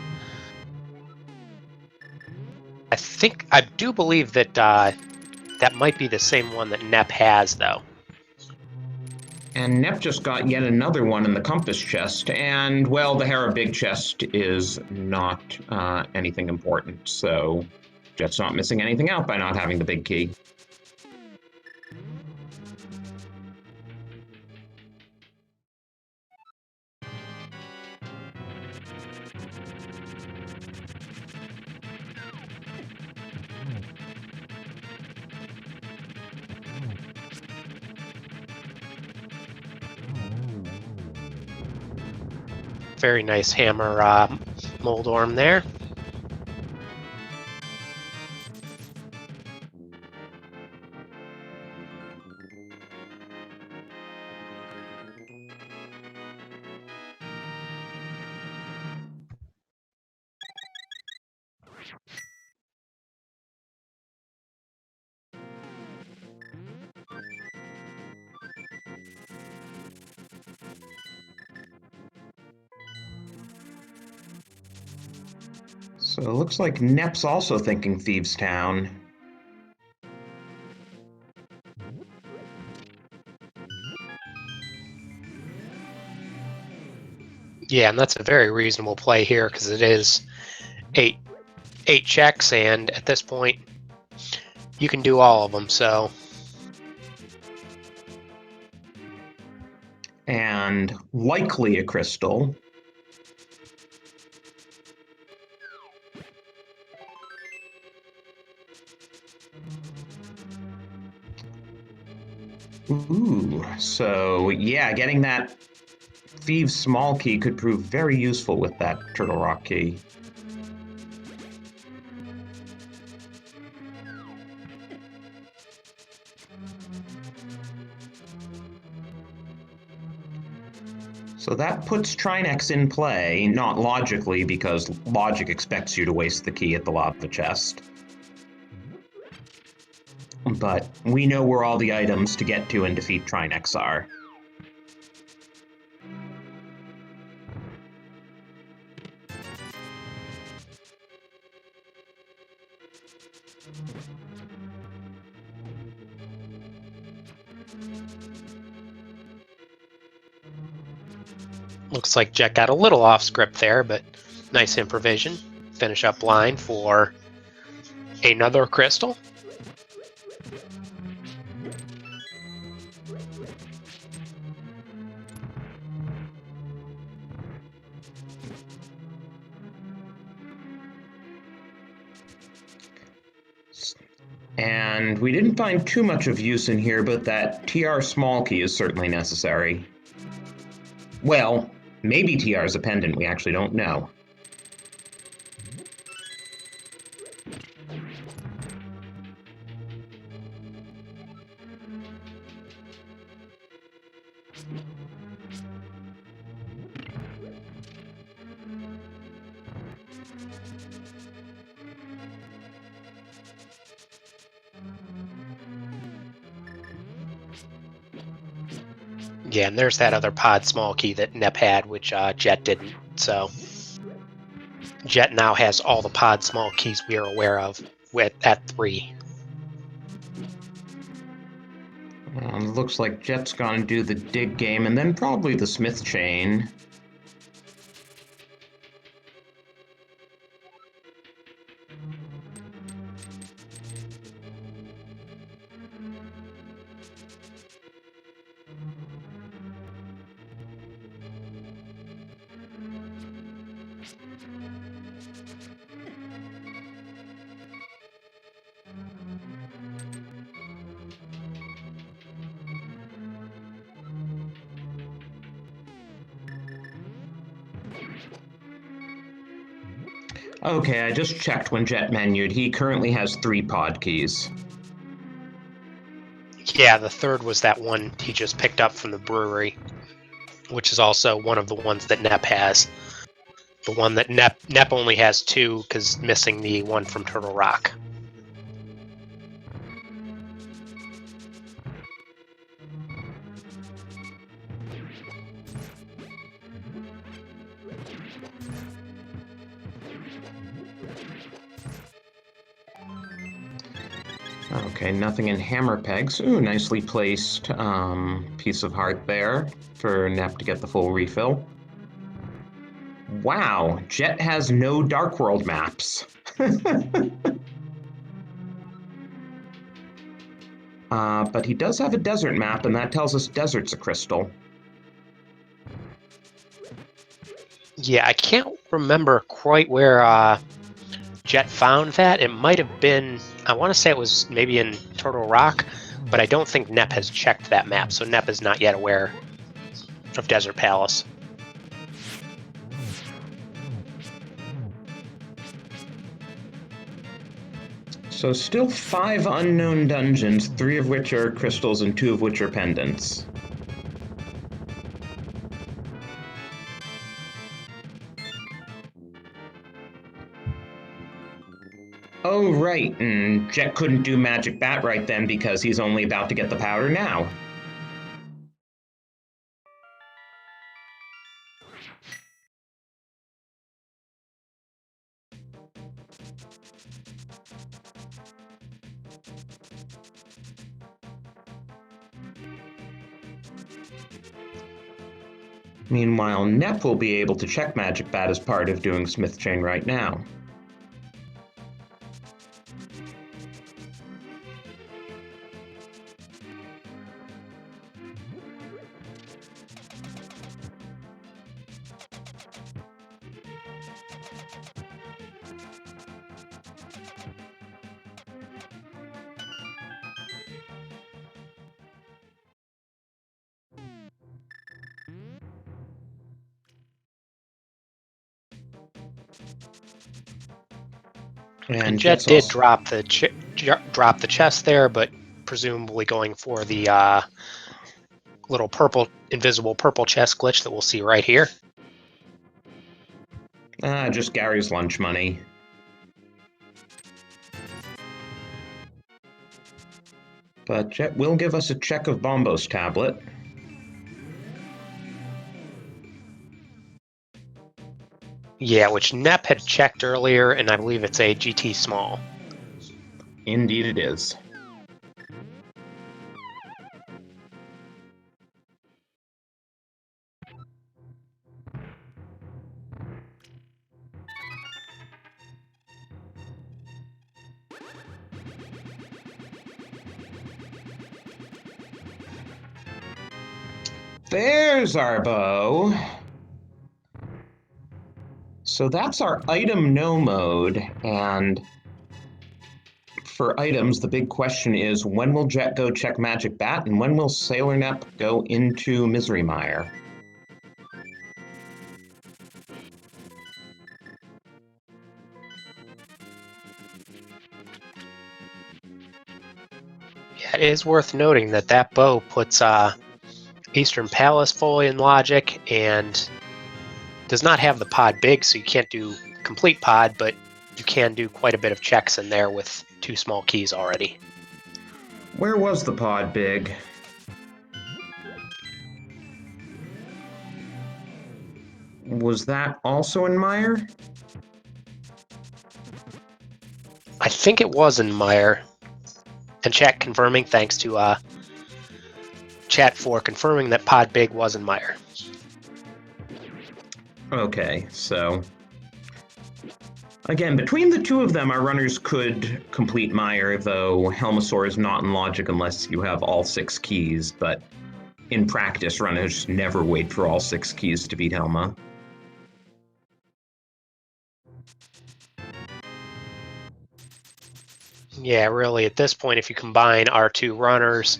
I do believe that that might be the same one that Nep has, though. And Nep just got yet another one in the compass chest, and, well, the Hera big chest is not anything important, so Jet's not missing anything out by not having the big key. Very nice hammer mold orm there. So it looks like Nep's also thinking Thieves' Town. Yeah, and that's a very reasonable play here because it is eight checks, and at this point, you can do all of them. So, and likely a crystal. Ooh, so yeah, getting that Thieves' small key could prove very useful with that Turtle Rock key. So that puts Trinex in play, not logically, because logic expects you to waste the key at the lava chest. But we know where all the items to get to and defeat Trinex are. looks like Jet got a little off script there, but nice improvisation. Finish up line for another crystal. And we didn't find too much of use in here, but that TR small key is certainly necessary. Well, maybe TR is a pendant, we actually don't know. Yeah, and there's that other pod small key that Nep had, which Jet didn't. So Jet now has all the pod small keys we are aware of at 3. Looks like Jet's gonna do the dig game and then probably the Smith chain. Okay, I just checked when Jet menued. He currently has 3 pod keys. Yeah, the third was that one he just picked up from the brewery, which is also one of the ones that Nep has. The one that Nep only has 2 because missing the one from Turtle Rock. Okay, nothing in hammer pegs. Ooh, nicely placed piece of heart there for Nep to get the full refill. Wow, Jet has no Dark World maps. But he does have a desert map, and that tells us desert's a crystal. Yeah, I can't remember quite where Jet found that. It might have been, I want to say it was maybe in Turtle Rock, but I don't think Nep has checked that map, so Nep is not yet aware of Desert Palace. So still 5 unknown dungeons, 3 of which are crystals and 2 of which are pendants. Oh, right, and Jet couldn't do Magic Bat right then because he's only about to get the powder now. Meanwhile, Nep will be able to check Magic Bat as part of doing Smith Chain right now. And Jet Jet's did also... drop the chest there, but presumably going for the little invisible purple chest glitch that we'll see right here. Just Gary's lunch money. But Jet will give us a check of Bombo's tablet. Yeah, which Nep had checked earlier, and I believe it's a GT small. Indeed it is. There's our bow. So that's our item no mode, and for items, the big question is when will Jet go check Magic Bat, and when will Sailor Nep go into Misery Mire? Yeah, it is worth noting that that bow puts Eastern Palace fully in logic and does not have the pod big, so you can't do complete pod, but you can do quite a bit of checks in there with 2 small keys already. Where was the pod big? Was that also in Mire? I think it was in Mire. And chat confirming, thanks to chat for confirming that pod big was in Mire. Okay, so... Again, between the 2 of them, our runners could complete Mire, though Helmasaur is not in logic unless you have all 6 keys, but in practice, runners never wait for all 6 keys to beat Helma. Yeah, really, at this point, if you combine our 2 runners,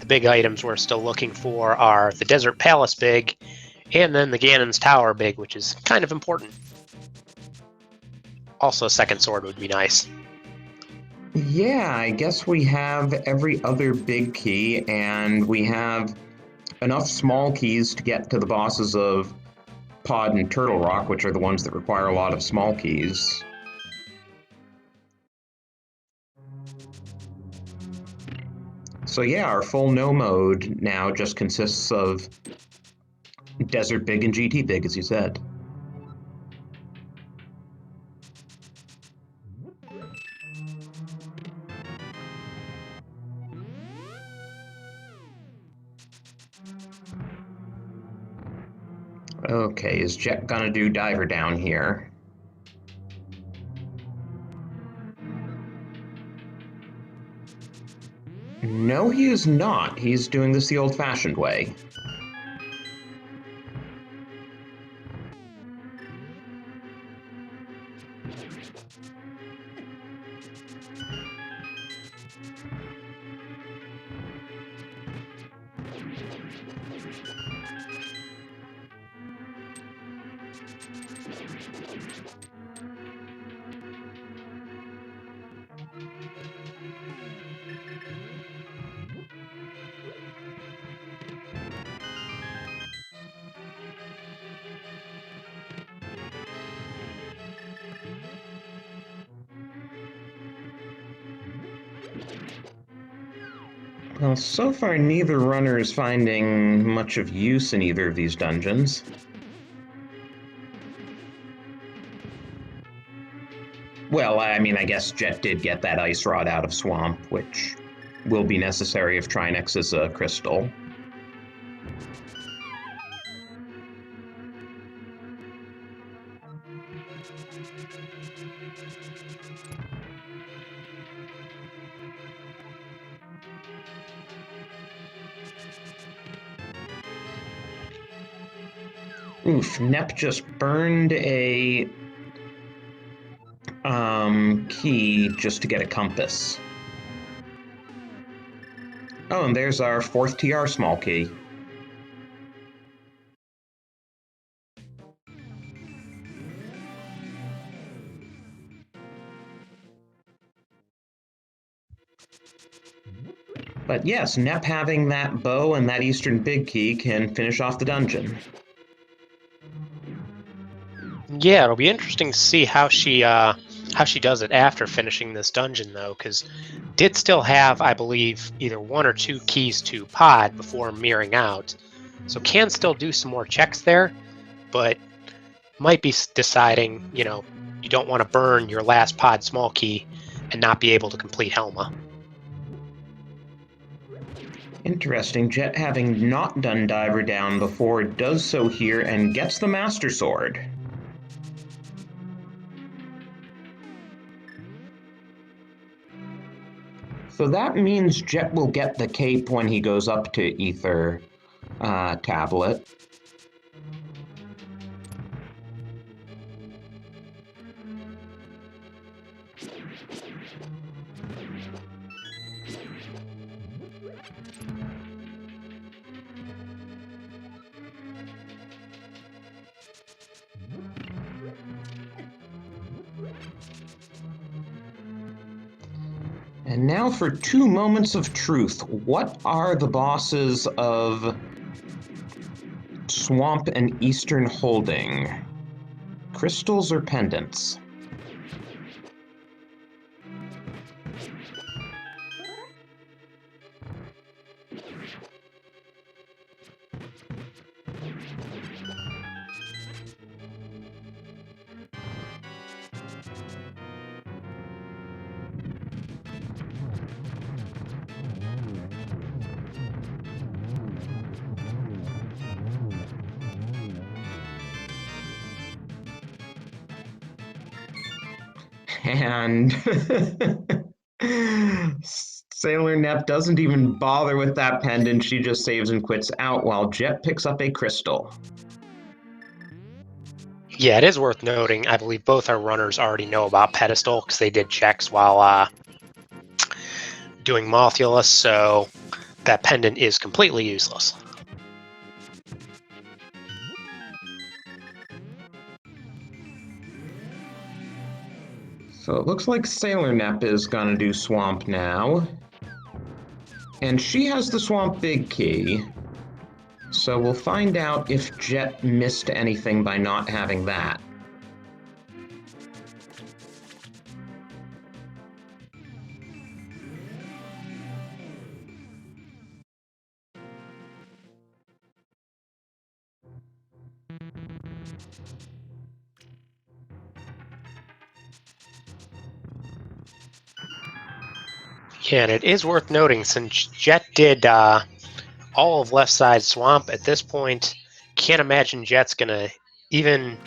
the big items we're still looking for are the Desert Palace big, and then the Ganon's Tower big, which is kind of important. Also, a second sword would be nice. Yeah, I guess we have every other big key, and we have enough small keys to get to the bosses of Pod and Turtle Rock, which are the ones that require a lot of small keys. So yeah, our full no mode now just consists of Desert Big and GT Big, as you said. Okay, is Jet gonna do diver down here? No, he is not. He's doing this the old-fashioned way. Well, so far neither runner is finding much of use in either of these dungeons. Well, I mean, I guess Jet did get that ice rod out of Swamp, which will be necessary if Trinex is a crystal. Oof, Nep just burned a key just to get a compass. Oh, and there's our 4th TR small key. But yes, Nep having that bow and that Eastern Big Key can finish off the dungeon. Yeah, it'll be interesting to see how she does it after finishing this dungeon, though, because did still have, I believe, either 1 or 2 keys to pod before mirroring out, so can still do some more checks there, but might be deciding, you don't want to burn your last pod small key and not be able to complete Helma. Interesting. Jet, having not done Diver Down before, does so here and gets the Master Sword. So that means Jet will get the cape when he goes up to Ether Tablet. And now for 2 moments of truth. What are the bosses of Swamp and Eastern Holding? Crystals or pendants? And Sailor Nep doesn't even bother with that pendant. She just saves and quits out while Jet picks up a crystal. Yeah, it is worth noting, I believe both our runners already know about Pedestal because they did checks while doing Mothulus, so that pendant is completely useless. So it looks like Sailor Nep is gonna do Swamp now. And she has the Swamp Big Key. So we'll find out if Jet missed anything by not having that. Yeah, and it is worth noting, since Jet did all of left side Swamp, at this point, can't imagine Jet's gonna, even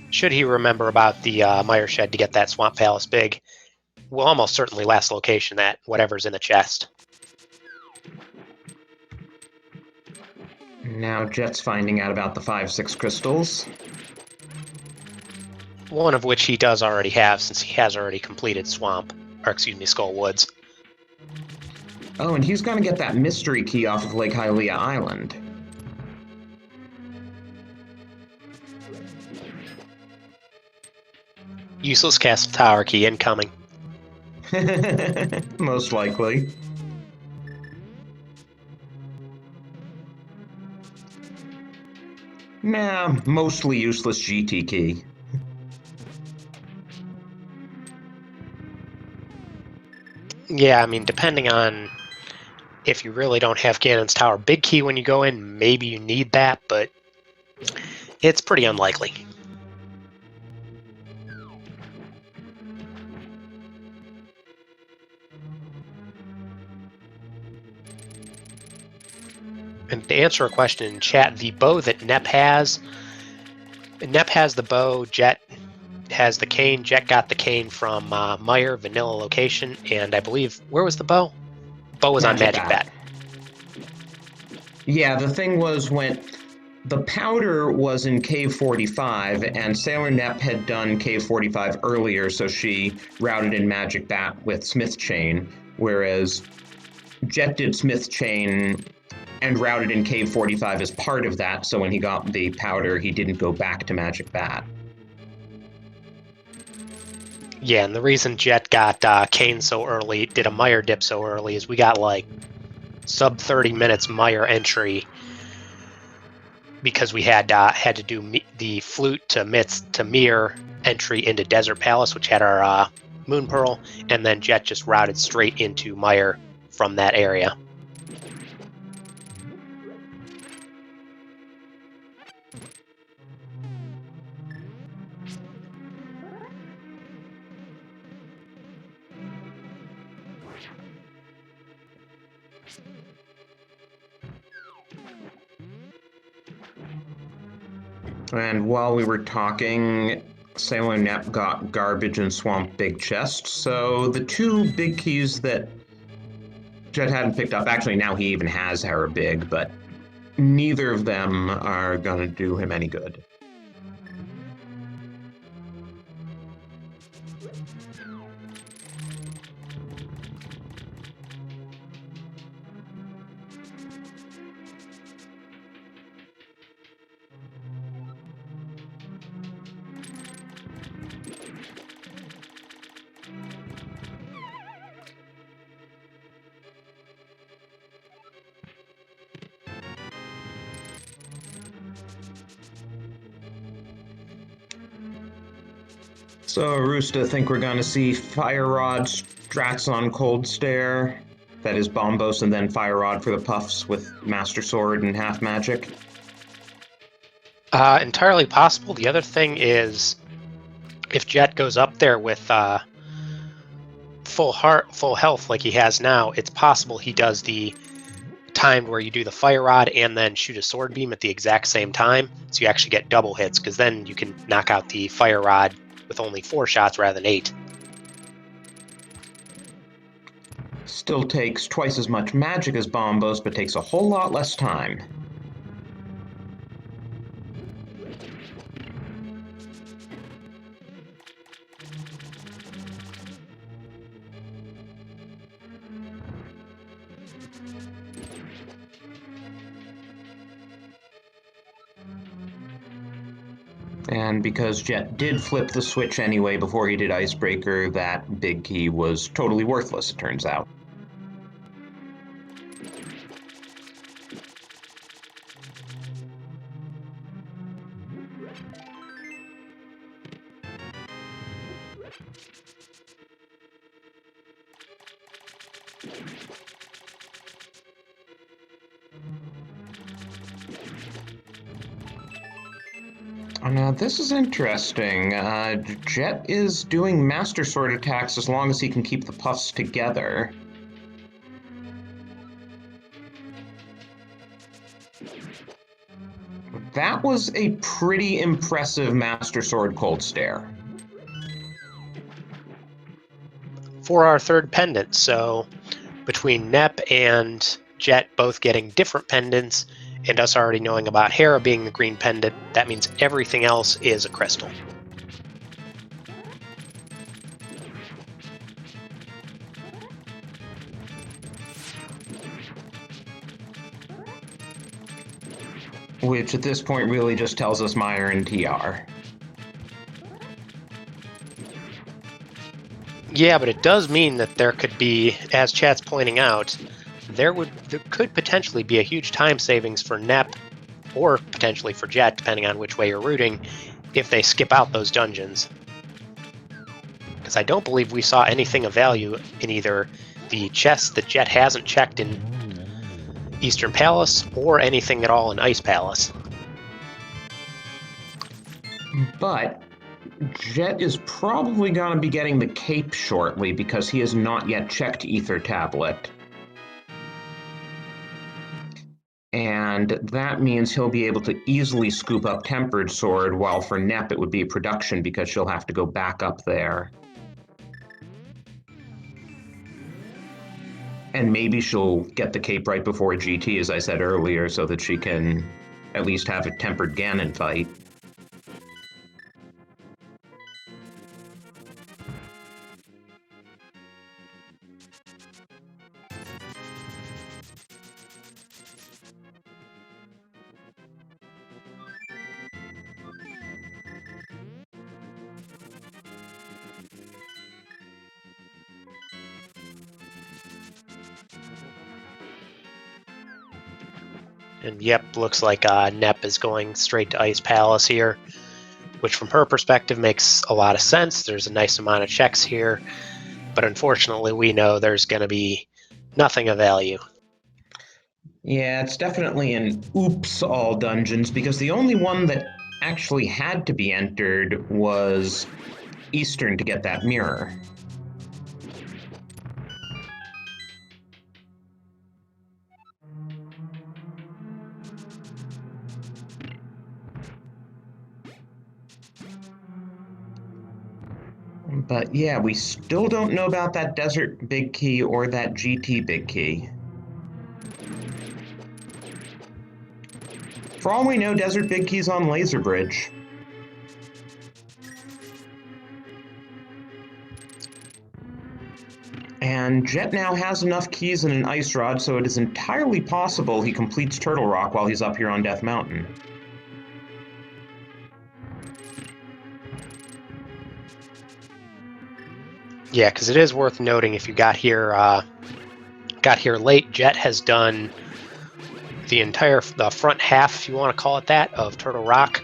should he remember about the Mire Shed to get that Swamp Palace big, will almost certainly last location that whatever's in the chest. Now Jet's finding out about the 5-6 crystals. One of which he does already have, since he has already completed Skull Woods. Oh, and he's gonna get that mystery key off of Lake Hylia Island. Useless Castle Tower key incoming. Most likely. Nah, mostly useless GT key. Yeah, I mean, depending on if you really don't have Ganon's Tower big key when you go in, maybe you need that, but it's pretty unlikely. And to answer a question in chat, the bow that Nep has the bow, Jet has the cane. Jet got the cane from Mire, vanilla location, and I believe, where was the bow? Bow was on Magic Bat. Yeah, the thing was when the powder was in Cave 45, and Sailor Nep had done Cave 45 earlier, so she routed in Magic Bat with Smith Chain, whereas Jet did Smith Chain and routed in Cave 45 as part of that, so when he got the powder, he didn't go back to Magic Bat. Yeah, and the reason Jet got cane so early, did a Mire dip so early, is we got like sub 30 minutes Mire entry because we had to do the flute to Mir entry into Desert Palace, which had our Moon Pearl, and then Jet just routed straight into Mire from that area. And while we were talking, Sailor Nep got Garbage and Swamp Big Chest, so the two big keys that Jet hadn't picked up, actually now he even has Hera Big, but neither of them are gonna do him any good. So, Roosta, think we're gonna see Fire Rod, Strats on Cold Stare, that is Bombos, and then Fire Rod for the Puffs with Master Sword and Half Magic? Entirely possible. The other thing is, if Jet goes up there with full health like he has now, it's possible he does the timed where you do the Fire Rod and then shoot a Sword Beam at the exact same time, so you actually get double hits, because then you can knock out the Fire Rod with only 4 shots rather than 8. Still takes twice as much magic as Bombos, but takes a whole lot less time. And because Jet did flip the switch anyway before he did Icebreaker, that big key was totally worthless, it turns out. Now this is interesting. Jet is doing Master Sword attacks as long as he can keep the Puffs together. That was a pretty impressive Master Sword Cold Stare. For our third pendant, so between Nep and Jet both getting different pendants, and us already knowing about Hera being the green pendant, that means everything else is a crystal. Which at this point really just tells us Meyer and TR. Yeah, but it does mean that there could be, as chat's pointing out, there could potentially be a huge time savings for Nep, or potentially for Jet, depending on which way you're rooting, if they skip out those dungeons. Because I don't believe we saw anything of value in either the chests that Jet hasn't checked in Eastern Palace, or anything at all in Ice Palace. But Jet is probably going to be getting the cape shortly because he has not yet checked Ether Tablet. And that means he'll be able to easily scoop up Tempered Sword, while for Nep it would be a production because she'll have to go back up there. And maybe she'll get the cape right before GT, as I said earlier, so that she can at least have a Tempered Ganon fight. And yep, looks like Nep is going straight to Ice Palace here, which from her perspective makes a lot of sense. There's a nice amount of checks here, but unfortunately we know there's going to be nothing of value. Yeah, it's definitely an oops all dungeons, because the only one that actually had to be entered was Eastern to get that mirror. But yeah, we still don't know about that Desert Big Key or that GT Big Key. For all we know, Desert Big Key's on Laser Bridge. And Jet now has enough keys and an Ice Rod, so it is entirely possible he completes Turtle Rock while he's up here on Death Mountain. Yeah, because it is worth noting, if you got here late, Jet has done the front half, if you want to call it that, of Turtle Rock,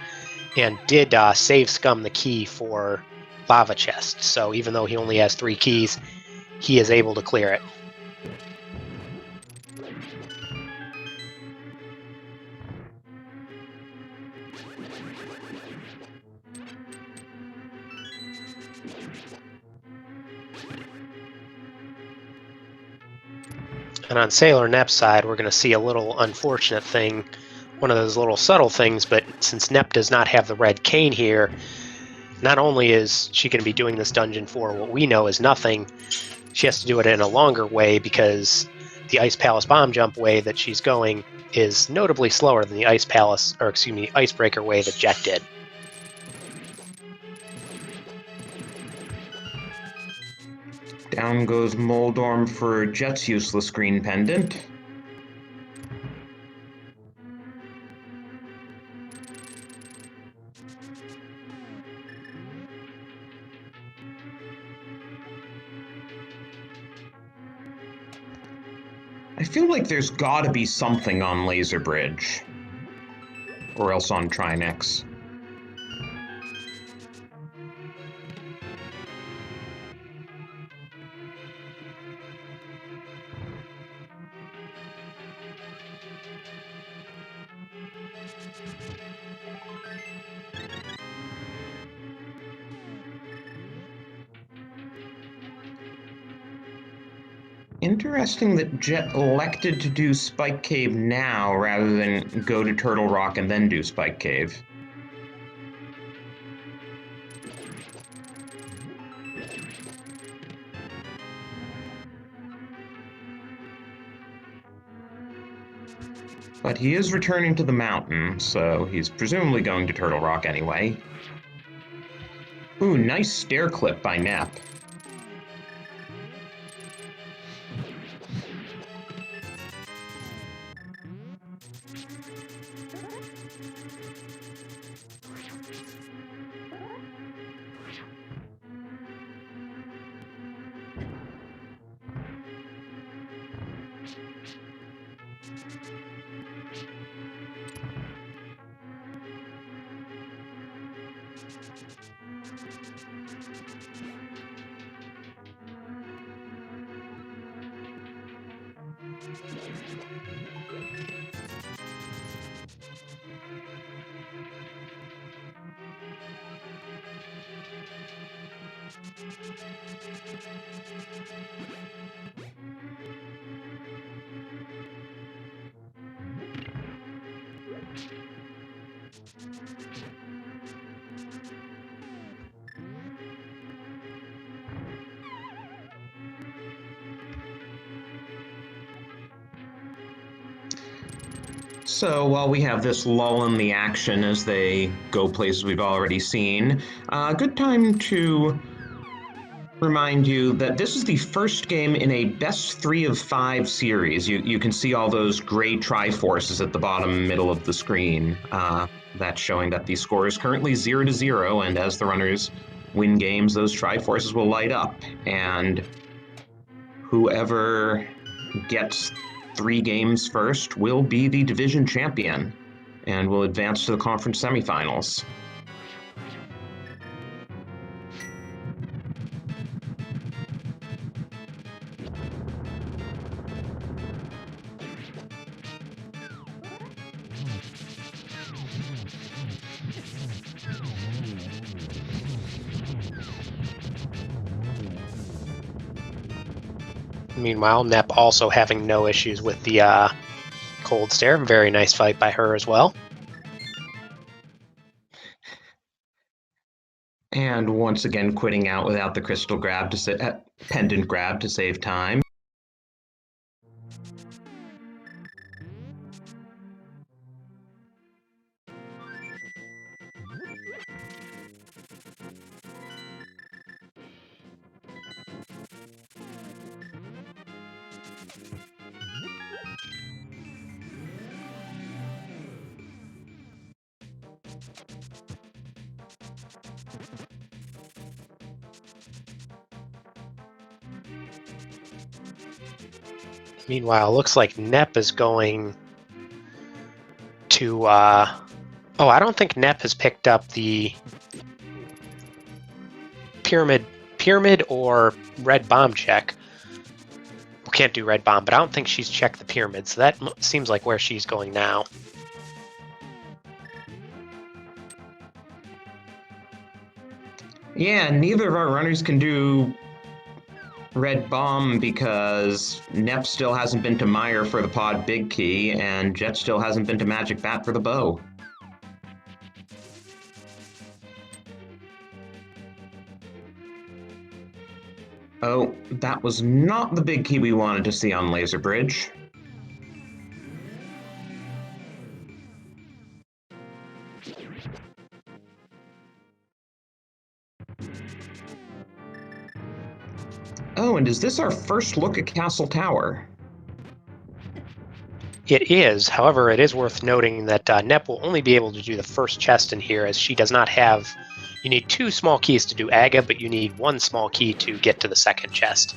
and did save scum the key for Lava Chest. So even though he only has 3 keys, he is able to clear it. And on Sailor Nep's side, we're going to see a little unfortunate thing, one of those little subtle things, but since Nep does not have the red cane here, not only is she going to be doing this dungeon for what we know is nothing, she has to do it in a longer way, because the Ice Palace bomb jump way that she's going is notably slower than the Icebreaker way that Jet did. Down goes Moldorm for Jet's useless green pendant. I feel like there's gotta be something on Laser Bridge. Or else on Trinex. Interesting that Jet elected to do Spike Cave now rather than go to Turtle Rock and then do Spike Cave. But he is returning to the mountain, so he's presumably going to Turtle Rock anyway. Ooh, nice stair clip by Nep. So while we have this lull in the action as they go places we've already seen, good time to remind you that this is the first game in a best 3 of 5 series. You can see all those gray Triforces at the bottom middle of the screen. That's showing that the score is currently 0-0, and as the runners win games, those Triforces will light up, and whoever gets 3 games first will be the division champion and will advance to the conference semifinals. Meanwhile, Nep also having no issues with the cold stare. Very nice fight by her as well. And once again, quitting out without the crystal grab to pendant grab to save time. Meanwhile, looks like Nep is going to... oh, I don't think Nep has picked up the pyramid or red bomb check. We can't do red bomb, but I don't think she's checked the pyramid, so that seems like where she's going now. Yeah, neither of our runners can do red bomb because Nep still hasn't been to Meyer for the pod big key, and Jet still hasn't been to Magic Bat for the bow. Oh, that was not the big key we wanted to see on Laser Bridge. Oh, and is this our first look at Castle Tower? It is. However, it is worth noting that Nep will only be able to do the first chest in here, as she does not have... You need 2 small keys to do Aga, but you need 1 small key to get to the second chest.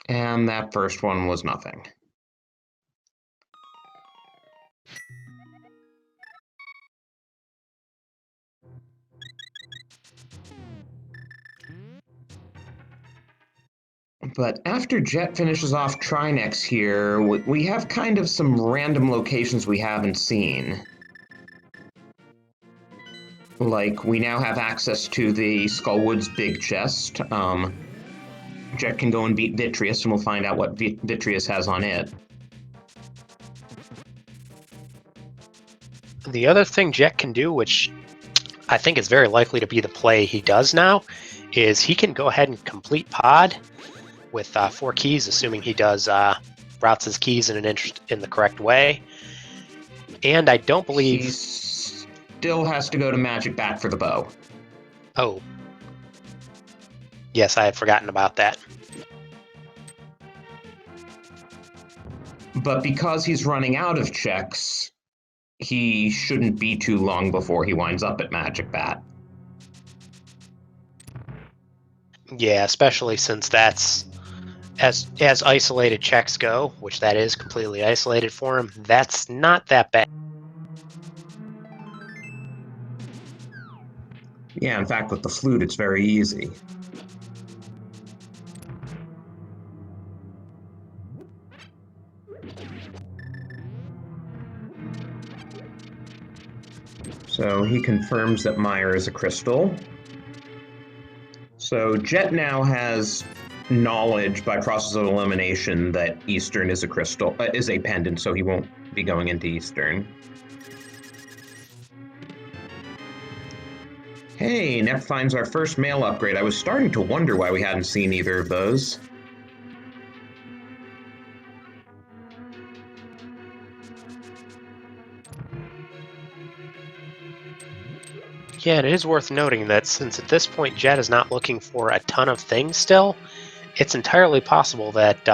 And that first one was nothing. But after Jet finishes off Trinex here, we have kind of some random locations we haven't seen. Like, we now have access to the Skullwoods big chest. Jet can go and beat Vitreous, and we'll find out what Vitreous has on it. The other thing Jet can do, which I think is very likely to be the play he does now, is he can go ahead and complete pod with 4 keys, assuming he does routes his keys in the correct way. And I don't believe he still has to go to Magic Bat for the bow. Oh, yes, I had forgotten about that. But because he's running out of checks, he shouldn't be too long before he winds up at Magic Bat. Yeah, especially since that's as isolated checks go, which that is completely isolated for him. That's not that bad. Yeah, in fact, with the flute, it's very easy. So he confirms that Meyer is a crystal. So Jet now has knowledge by process of elimination that Eastern is a crystal, is a pendant, so he won't be going into Eastern. Hey, Nep finds our first male upgrade. I was starting to wonder why we hadn't seen either of those. Yeah, and it is worth noting that since at this point Jet is not looking for a ton of things still, it's entirely possible that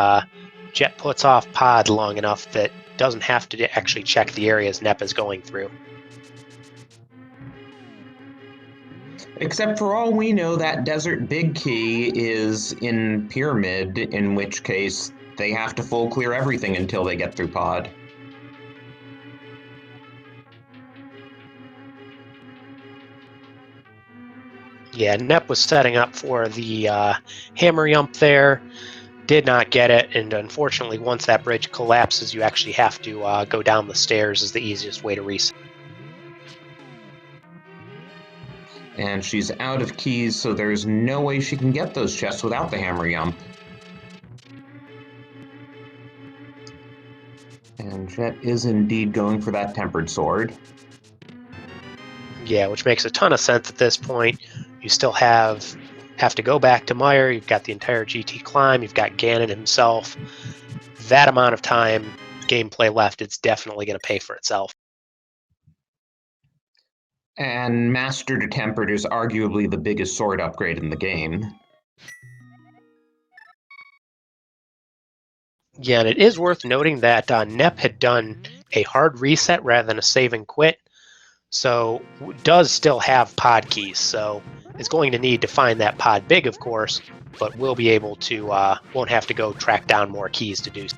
Jet puts off pod long enough that doesn't have to actually check the areas Nep is going through. Except for all we know, that desert big key is in Pyramid, in which case they have to full clear everything until they get through pod. Yeah, Nep was setting up for the hammer yump there, did not get it, and unfortunately once that bridge collapses you actually have to go down the stairs is the easiest way to reset. And she's out of keys, so there's no way she can get those chests without the hammer yump. And Jet is indeed going for that tempered sword. Yeah, which makes a ton of sense at this point. You still have to go back to Meyer, you've got the entire GT climb, you've got Ganon himself. That amount of time gameplay left, it's definitely going to pay for itself. And Master to Tempered is arguably the biggest sword upgrade in the game. Yeah, and it is worth noting that Nep had done a hard reset rather than a save and quit, so does still have pod keys, so is going to need to find that pod big, of course, but will be able to, won't have to go track down more keys to do so.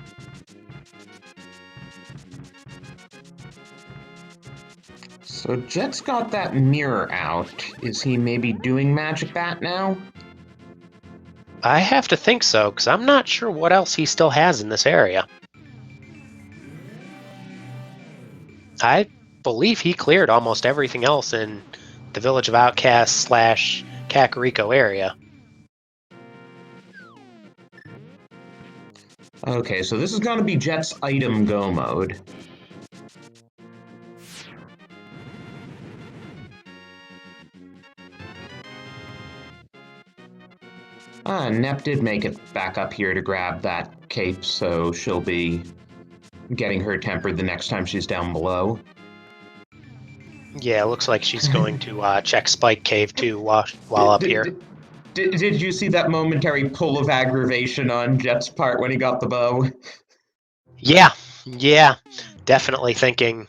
So Jet's got that mirror out. Is he maybe doing Magic Bat now? I have to think so, because I'm not sure what else he still has in this area. I believe he cleared almost everything else in the Village of Outcasts / Kakariko area. Okay, so this is going to be Jet's item go mode. Nep did make it back up here to grab that cape, so she'll be getting her tempered the next time she's down below. Yeah, it looks like she's going to check Spike Cave too while up here. Did you see that momentary pull of aggravation on Jet's part when he got the bow? Yeah, definitely thinking,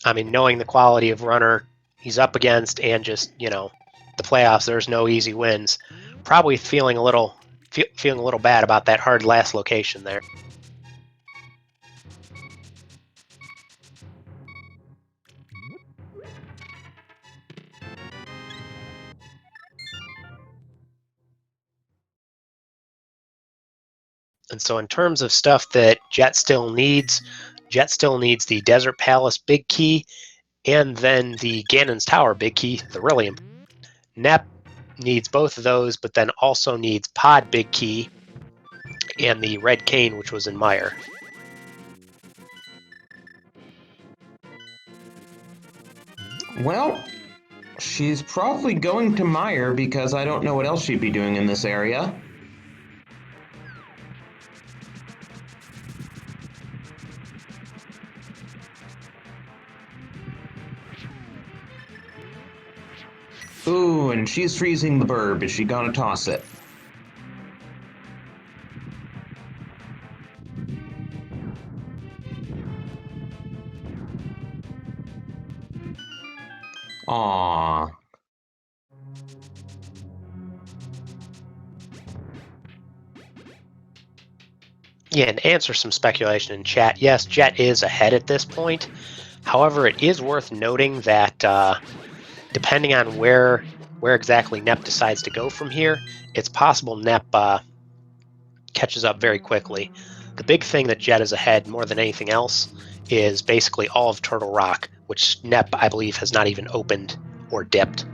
I mean, knowing the quality of runner he's up against and just, the playoffs, there's no easy wins. Probably feeling a little bad about that hard last location there. And so in terms of stuff that Jet still needs the Desert Palace big key And then the Ganon's Tower big key, the really important. Nep needs both of those, but then also needs Pod big key and the red cane, which was in Mire. Well, she's probably going to Mire because I don't know what else she'd be doing in this area. Ooh, and she's freezing the burb. Is she gonna toss it? Aww. Yeah, and answer some speculation in chat. Yes, Jet is ahead at this point. However, it is worth noting that depending on where exactly Nep decides to go from here, it's possible Nep catches up very quickly. The big thing that Jet is ahead more than anything else is basically all of Turtle Rock, which Nep, I believe, has not even opened or dipped.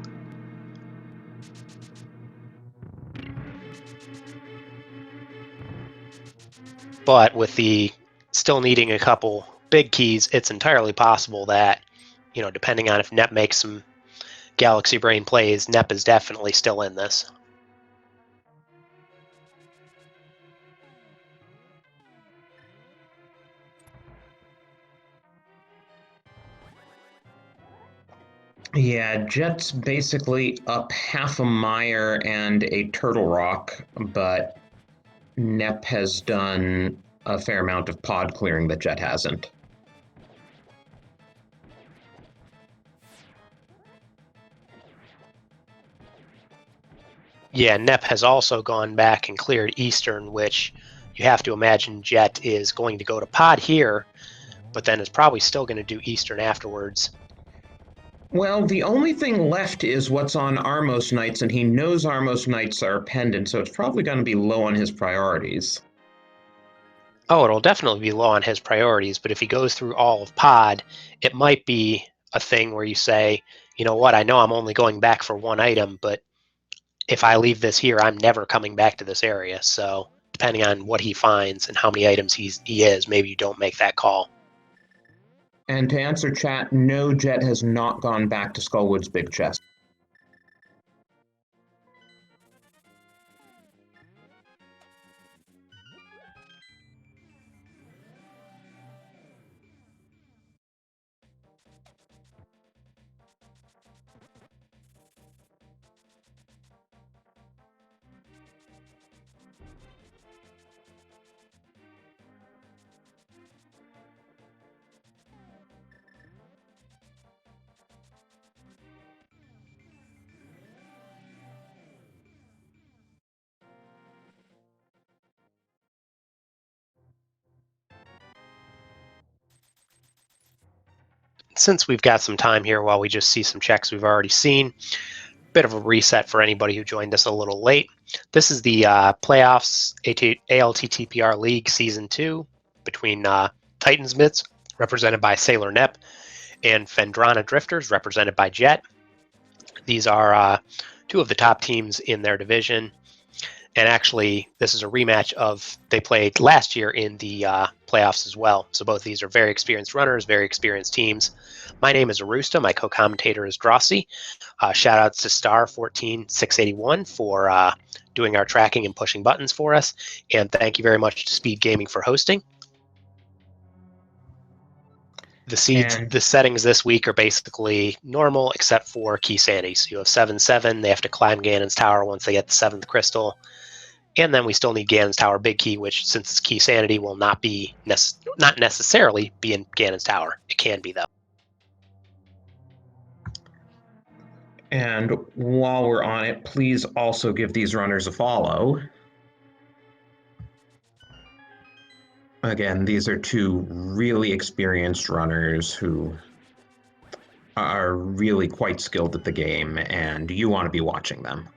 But with the still needing a couple big keys, it's entirely possible that, you know, depending on if Nep makes some Galaxy Brain plays, Nep is definitely still in this. Yeah, Jet's basically up half a Mire and a Turtle Rock, but Nep has done a fair amount of pod clearing that Jet hasn't. Yeah, Nep has also gone back and cleared Eastern, which you have to imagine Jet is going to go to pod here, but then is probably still going to do Eastern afterwards. Well, the only thing left is what's on Armos Knights, and he knows Armos Knights are pendant, so it's probably going to be low on his priorities. Oh, it'll definitely be low on his priorities, but if he goes through all of pod, it might be a thing where you say, you know what, I know I'm only going back for one item, but if I leave this here, I'm never coming back to this area. So depending on what he finds and how many items he is, maybe you don't make that call. And to answer chat, no, Jet has not gone back to Skullwood's big chest. Since we've got some time here while we just see some checks we've already seen, bit of a reset for anybody who joined us a little late. This is the playoffs ALTTPR League Season 2 between Titans Mitts, represented by Sailor Nep, and Fendrana Drifters, represented by Jet. These are two of the top teams in their division. And actually, this is a rematch of they played last year in the playoffs as well. So both of these are very experienced runners, very experienced teams. My name is Arusta. My co-commentator is Drossi. Shout outs to Star14681 for doing our tracking and pushing buttons for us. And thank you very much to SpeedGaming for hosting. The settings this week are basically normal except for key sanity. So you have 7-7. They have to climb Ganon's Tower once they get the 7th crystal. And then we still need Ganon's Tower Big Key, which, since it's key sanity, will not necessarily be in Ganon's Tower. It can be, though. And while we're on it, please also give these runners a follow. Again, these are two really experienced runners who are really quite skilled at the game, and you want to be watching them.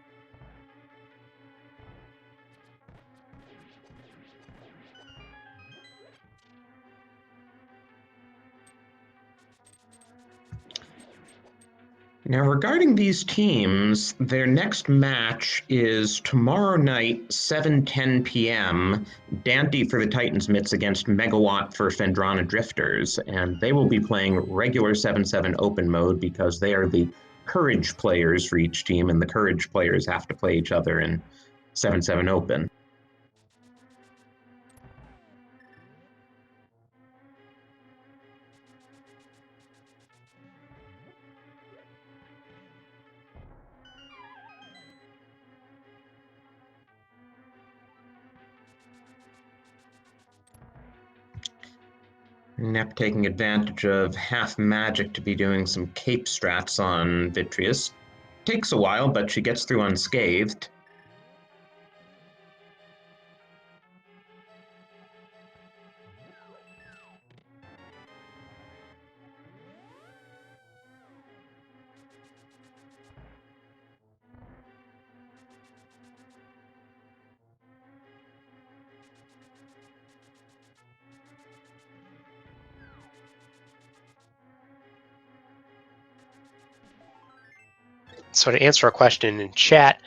Now, regarding these teams, their next match is tomorrow night, 7:10 p.m. Dante for the Titans mitts against Megawatt for Fendrana Drifters, and they will be playing regular 7-7 open mode because they are the Courage players for each team, and the Courage players have to play each other in 7-7 open. Nep taking advantage of half magic to be doing some cape strats on Vitreous. Takes a while, but she gets through unscathed. So to answer a question in chat,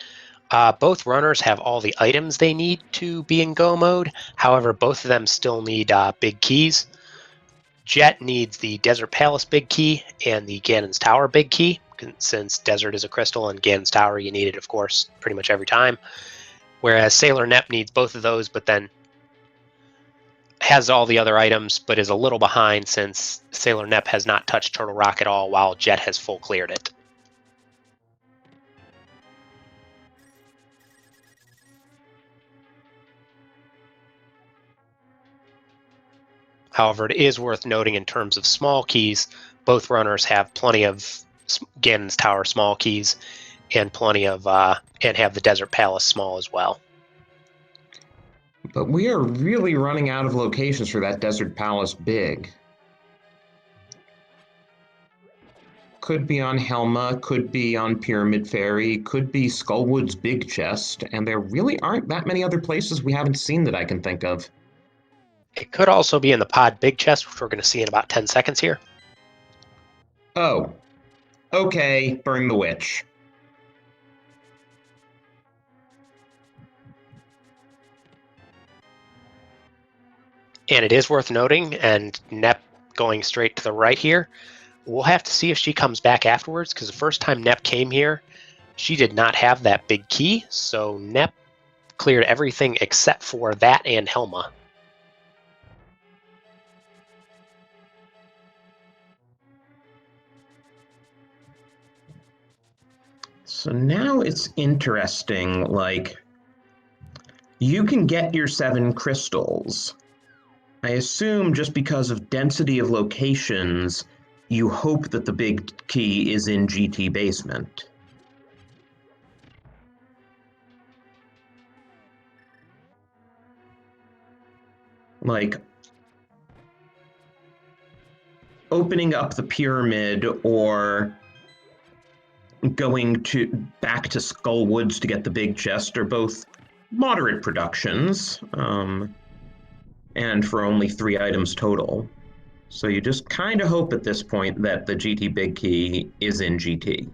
both runners have all the items they need to be in go mode. However, both of them still need big keys. Jet needs the Desert Palace big key and the Ganon's Tower big key, since Desert is a crystal and Ganon's Tower you need it, of course, pretty much every time. Whereas Sailor Nep needs both of those, but then has all the other items, but is a little behind since Sailor Nep has not touched Turtle Rock at all, while Jet has full cleared it. However, it is worth noting in terms of small keys, both runners have plenty of Ganon's Tower small keys and plenty of and have the Desert Palace small as well. But we are really running out of locations for that Desert Palace big. Could be on Helma, could be on Pyramid Ferry, could be Skullwood's big chest, and there really aren't that many other places we haven't seen that I can think of. It could also be in the pod big chest, which we're going to see in about 10 seconds here. Oh. Okay, burn the witch. And it is worth noting, and Nep going straight to the right here, we'll have to see if she comes back afterwards, because the first time Nep came here, she did not have that big key, so Nep cleared everything except for that and Helma. So now it's interesting, like, you can get your 7 crystals. I assume just because of density of locations, you hope that the big key is in GT basement. Like, opening up the pyramid or going back to Skullwoods to get the big chest are both moderate productions, and for only 3 items total. So you just kind of hope at this point that the GT big key is in GT.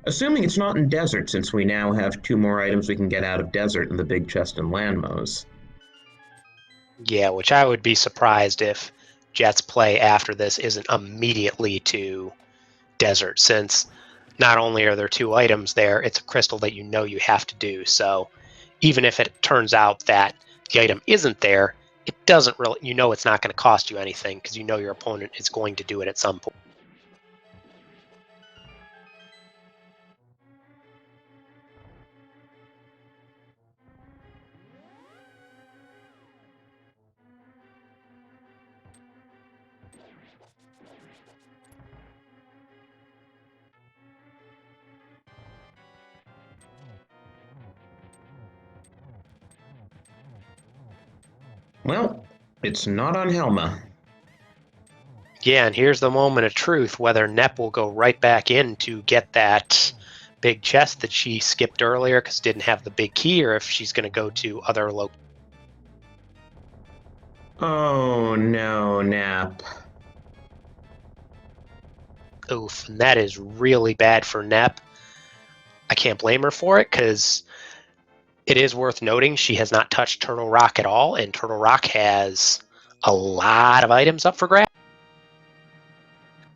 Assuming it's not in Desert, since we now have 2 more items we can get out of Desert in the big chest and Landmos. Yeah, which I would be surprised if Jet's play after this isn't immediately to Desert, since not only are there 2 items there, it's a crystal that you know you have to do. So even if it turns out that the item isn't there, it doesn't really, you know it's not going to cost you anything because you know your opponent is going to do it at some point. Well, it's not on Helma. Yeah, and here's the moment of truth, whether Nep will go right back in to get that big chest that she skipped earlier because didn't have the big key, or if she's going to go to other locations. Oh no, Nap. Oof, and that is really bad for Nep. I can't blame her for it, because it is worth noting she has not touched Turtle Rock at all, and Turtle Rock has a lot of items up for grabs.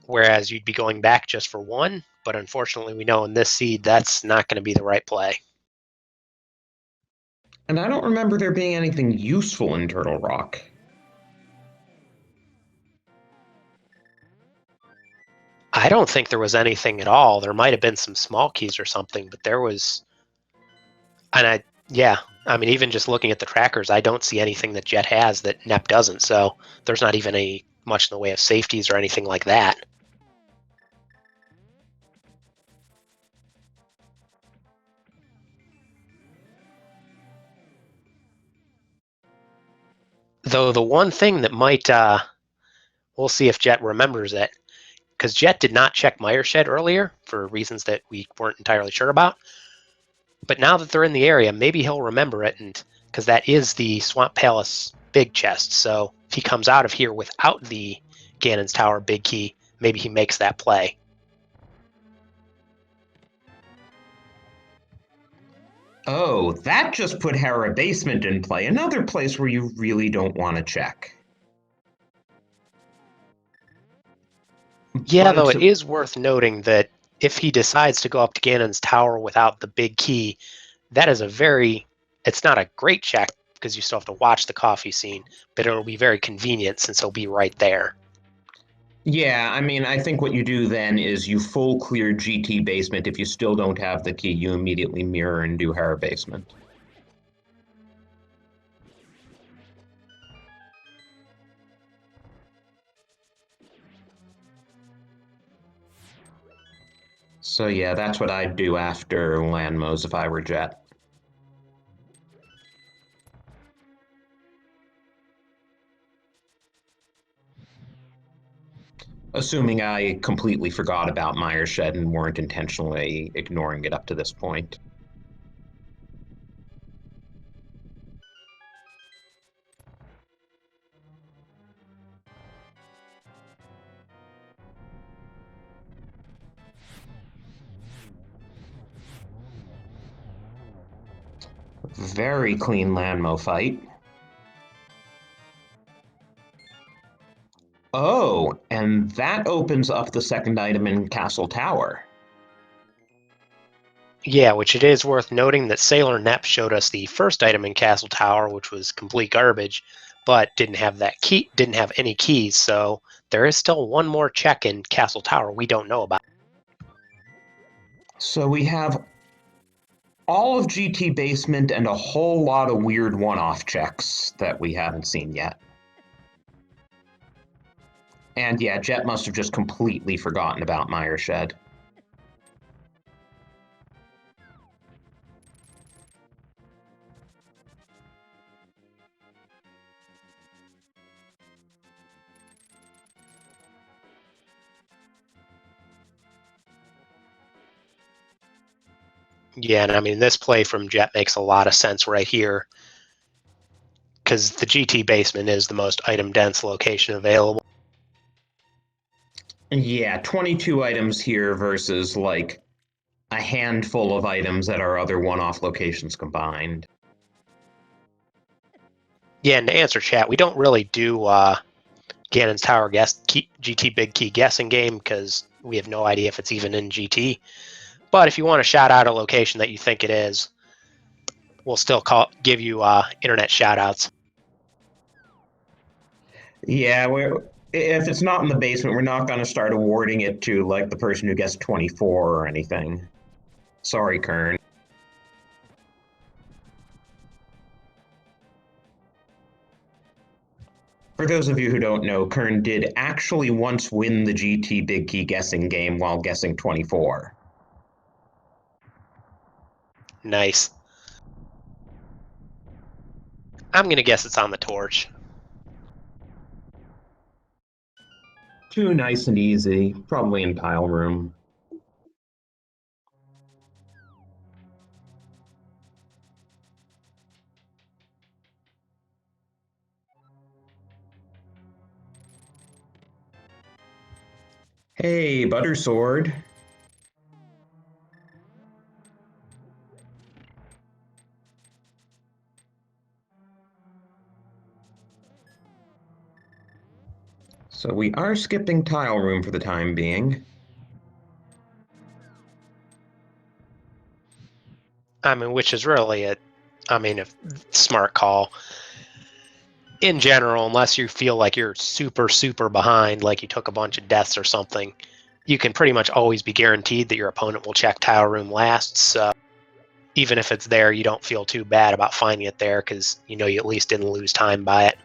Whereas you'd be going back just for one, but unfortunately we know in this seed that's not going to be the right play. And I don't remember there being anything useful in Turtle Rock. I don't think there was anything at all. There might have been some small keys or something, but there was... And I mean, even just looking at the trackers, I don't see anything that Jet has that Nep doesn't, so there's not even much in the way of safeties or anything like that. Though the one thing that might, we'll see if Jet remembers it, because Jet did not check Meyershed earlier for reasons that we weren't entirely sure about. But now that they're in the area, maybe he'll remember it, and because that is the Swamp Palace big chest. So if he comes out of here without the Ganon's Tower big key, maybe he makes that play. Oh, that just put Hera Basement in play, another place where you really don't want to check. Yeah, But though it is worth noting that if he decides to go up to Ganon's Tower without the big key, that is it's not a great check because you still have to watch the coffee scene, but it'll be very convenient since he'll be right there. yeah, I mean, I think what you do then is you full clear GT Basement. If you still don't have the key, you immediately mirror and do Hera Basement. So yeah, that's what I'd do after Landmos if I were Jet. Assuming I completely forgot about Meyershed and weren't intentionally ignoring it up to this point. Very clean Landmo fight. Oh, and that opens up the second item in Castle Tower. Yeah, which it is worth noting that Sailor Nep showed us the first item in Castle Tower, which was complete garbage, but didn't have any keys, so there is still one more check in Castle Tower we don't know about. So we have all of GT Basement and a whole lot of weird one-off checks that we haven't seen yet. And yeah, Jet must have just completely forgotten about Meyershed. Yeah, and I mean, this play from Jet makes a lot of sense right here, because the GT Basement is the most item-dense location available. Yeah, 22 items here versus like a handful of items at our other one-off locations combined. Yeah, and to answer chat, we don't really do Ganon's Tower GT Big Key guessing game because we have no idea if it's even in GT. But if you want to shout out a location that you think it is, we'll still give you internet shout outs. Yeah, if it's not in the basement, we're not going to start awarding it to like the person who gets 24 or anything. Sorry, Kern. For those of you who don't know, Kern did actually once win the GT Big Key guessing game while guessing 24. Nice. I'm going to guess it's on the torch. Too nice and easy, probably in Tile Room. Hey, Buttersword. So we are skipping tile room for the time being. I mean, which is really a smart call. In general, unless you feel like you're super, super behind, like you took a bunch of deaths or something, you can pretty much always be guaranteed that your opponent will check tile room last. So even if it's there, you don't feel too bad about finding it there because you know you at least didn't lose time by it.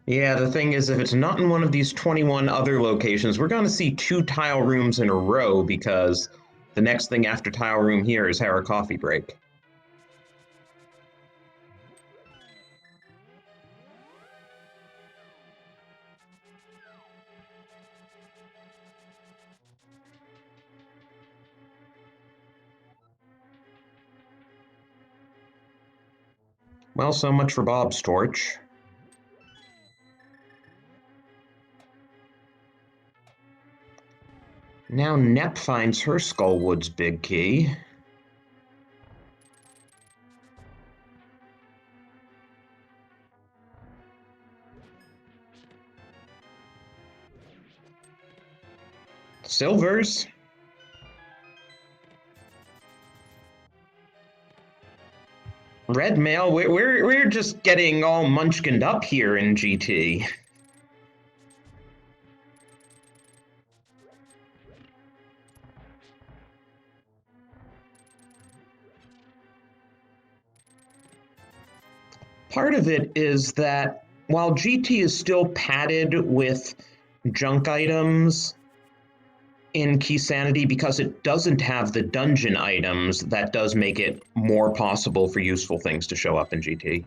Yeah, the thing is, if it's not in one of these 21 other locations, we're going to see 2 tile rooms in a row because the next thing after tile room here is Hera Coffee Break. Well, so much for Bob's torch. Now Nep finds her Skullwood's big key. Silvers. Red mail, we're just getting all munchkined up here in GT. Part of it is that while GT is still padded with junk items in Key Sanity, because it doesn't have the dungeon items, that does make it more possible for useful things to show up in GT.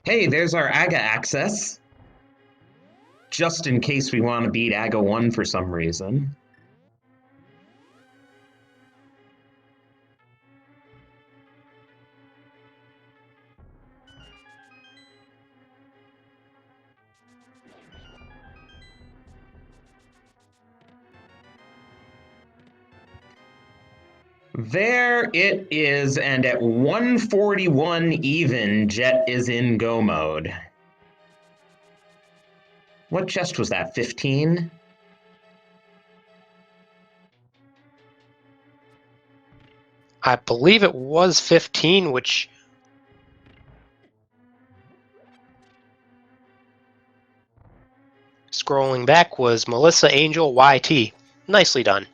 Hey, there's our AGA access. Just in case we want to beat AGA 1 for some reason. There it is, and at 141 even, Jet is in go mode. What chest was that, 15? I believe it was 15, which scrolling back was Melissa Angel YT. Nicely done.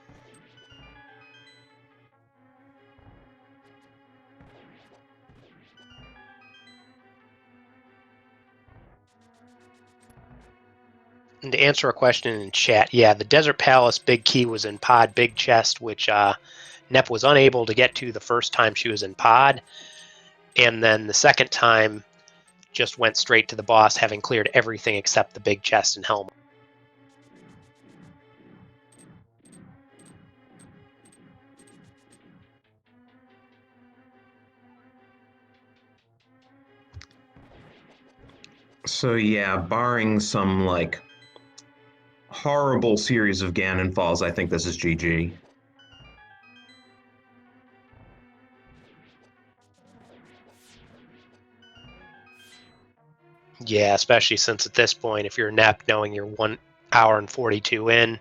And to answer a question in chat, yeah, the Desert Palace big key was in pod big chest, which Nep was unable to get to the first time she was in pod. And then the second time just went straight to the boss, having cleared everything except the big chest and helmet. So yeah, barring some, like, horrible series of Ganon falls, I think this is GG. Yeah, especially since at this point, if you're Nep, knowing you're 1 hour and 42 in,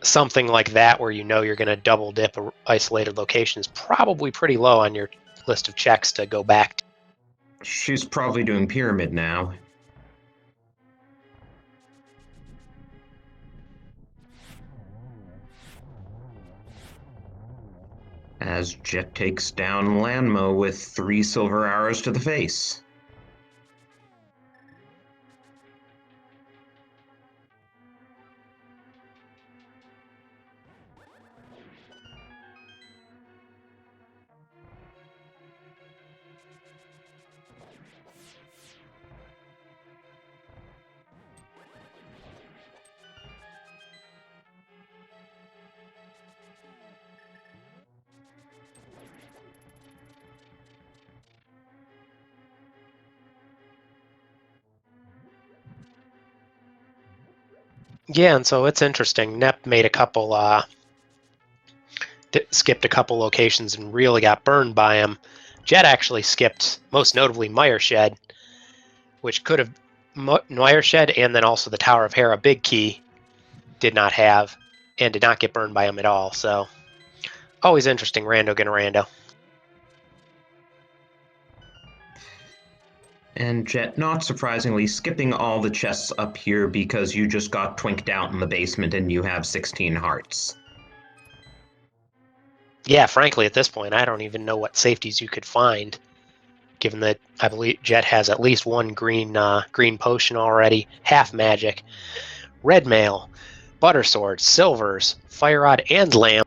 something like that where you know you're going to double dip a isolated location is probably pretty low on your list of checks to go back to. She's probably doing Pyramid now. As Jet takes down Lanmo with 3 silver arrows to the face. Yeah, and so it's interesting. Nep made a couple, skipped a couple locations and really got burned by him. Jet actually skipped, most notably, Myershed, which could have Myershed, and then also the Tower of Hera Big Key did not have, and did not get burned by him at all. So always interesting, rando gonna rando. And Jet, not surprisingly, skipping all the chests up here because you just got twinked out in the basement and you have 16 hearts. Yeah, frankly, at this point, I don't even know what safeties you could find, given that I believe Jet has at least one green potion already, half magic, red mail, butter swords, silvers, fire rod, and lamp.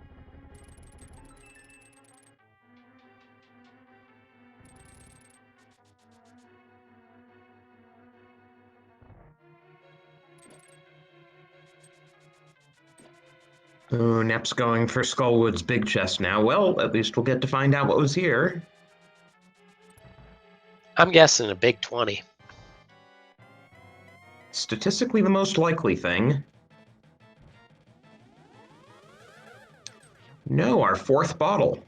Oh, Nep's going for Skullwood's big chest now. Well, at least we'll get to find out what was here. I'm guessing a big 20. Statistically, the most likely thing. No, our fourth bottle.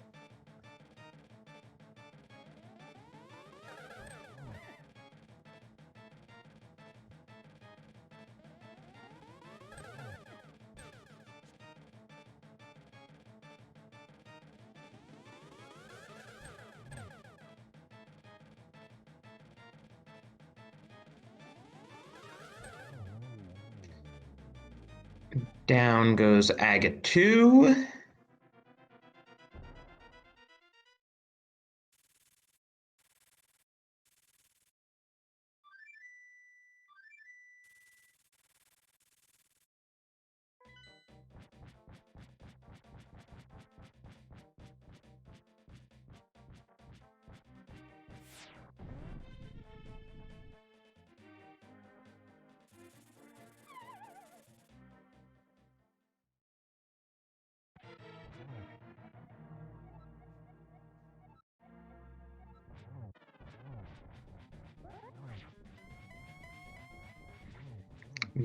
Down goes Agate 2.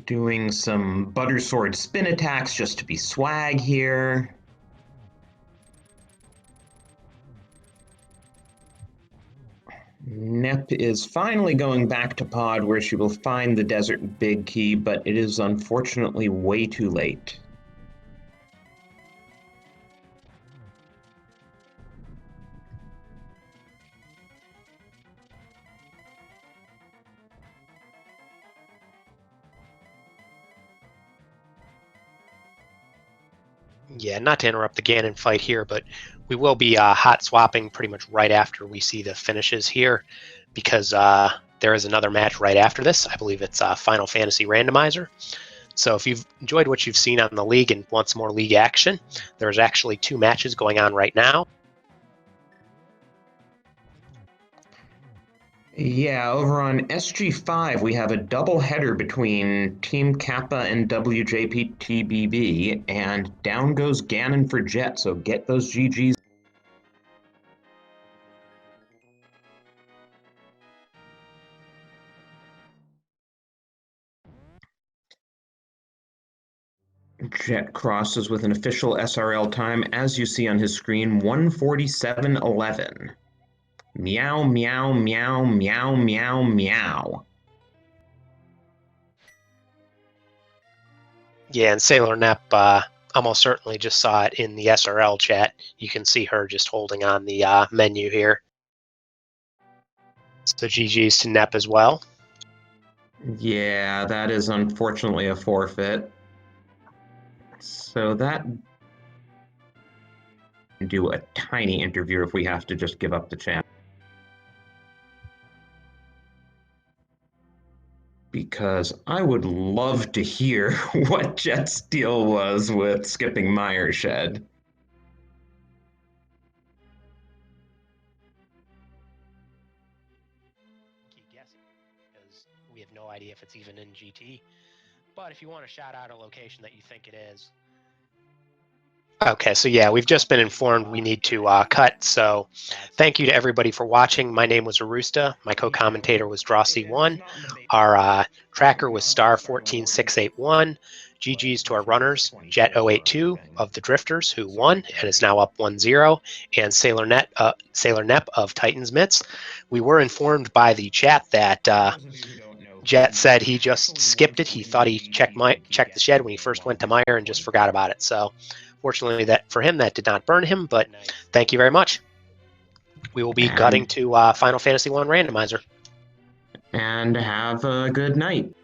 Doing some butter sword spin attacks just to be swag here. Nep is finally going back to Pod where she will find the desert big key, but it is unfortunately way too late. Yeah, not to interrupt the Ganon fight here, but we will be hot swapping pretty much right after we see the finishes here, because there is another match right after this. I believe it's Final Fantasy Randomizer. So if you've enjoyed what you've seen on the league and want some more league action, there's actually 2 matches going on right now. Yeah, over on SG5, we have a double header between Team Kappa and WJPTBB, and down goes Ganon for Jet, so get those GGs. Jet crosses with an official SRL time, as you see on his screen, 147.11. Meow, meow, meow, meow, meow, meow. Yeah, and Sailor Nep almost certainly just saw it in the SRL chat. You can see her just holding on the menu here. So GG's to Nep as well. Yeah, that is unfortunately a forfeit. So that do a tiny interview if we have to just give up the chance. Because I would love to hear what Jet's deal was with skipping Myershed. Keep guessing, because we have no idea if it's even in GT. But if you want to shout out a location that you think it is, Okay, so yeah, we've just been informed we need to cut. So thank you to everybody for watching. My name was Arusta. My co-commentator was Drosy1. Our tracker was Star14681. GG's to our runners, Jet082 of the Drifters, who won and is now up 1-0, and Sailor Nep of Titans Mitts. We were informed by the chat that Jet said he just skipped it. He thought he checked the shed when he first went to Meyer and just forgot about it. So fortunately for him, that did not burn him, but thank you very much. We will be gutting to Final Fantasy I Randomizer. And have a good night.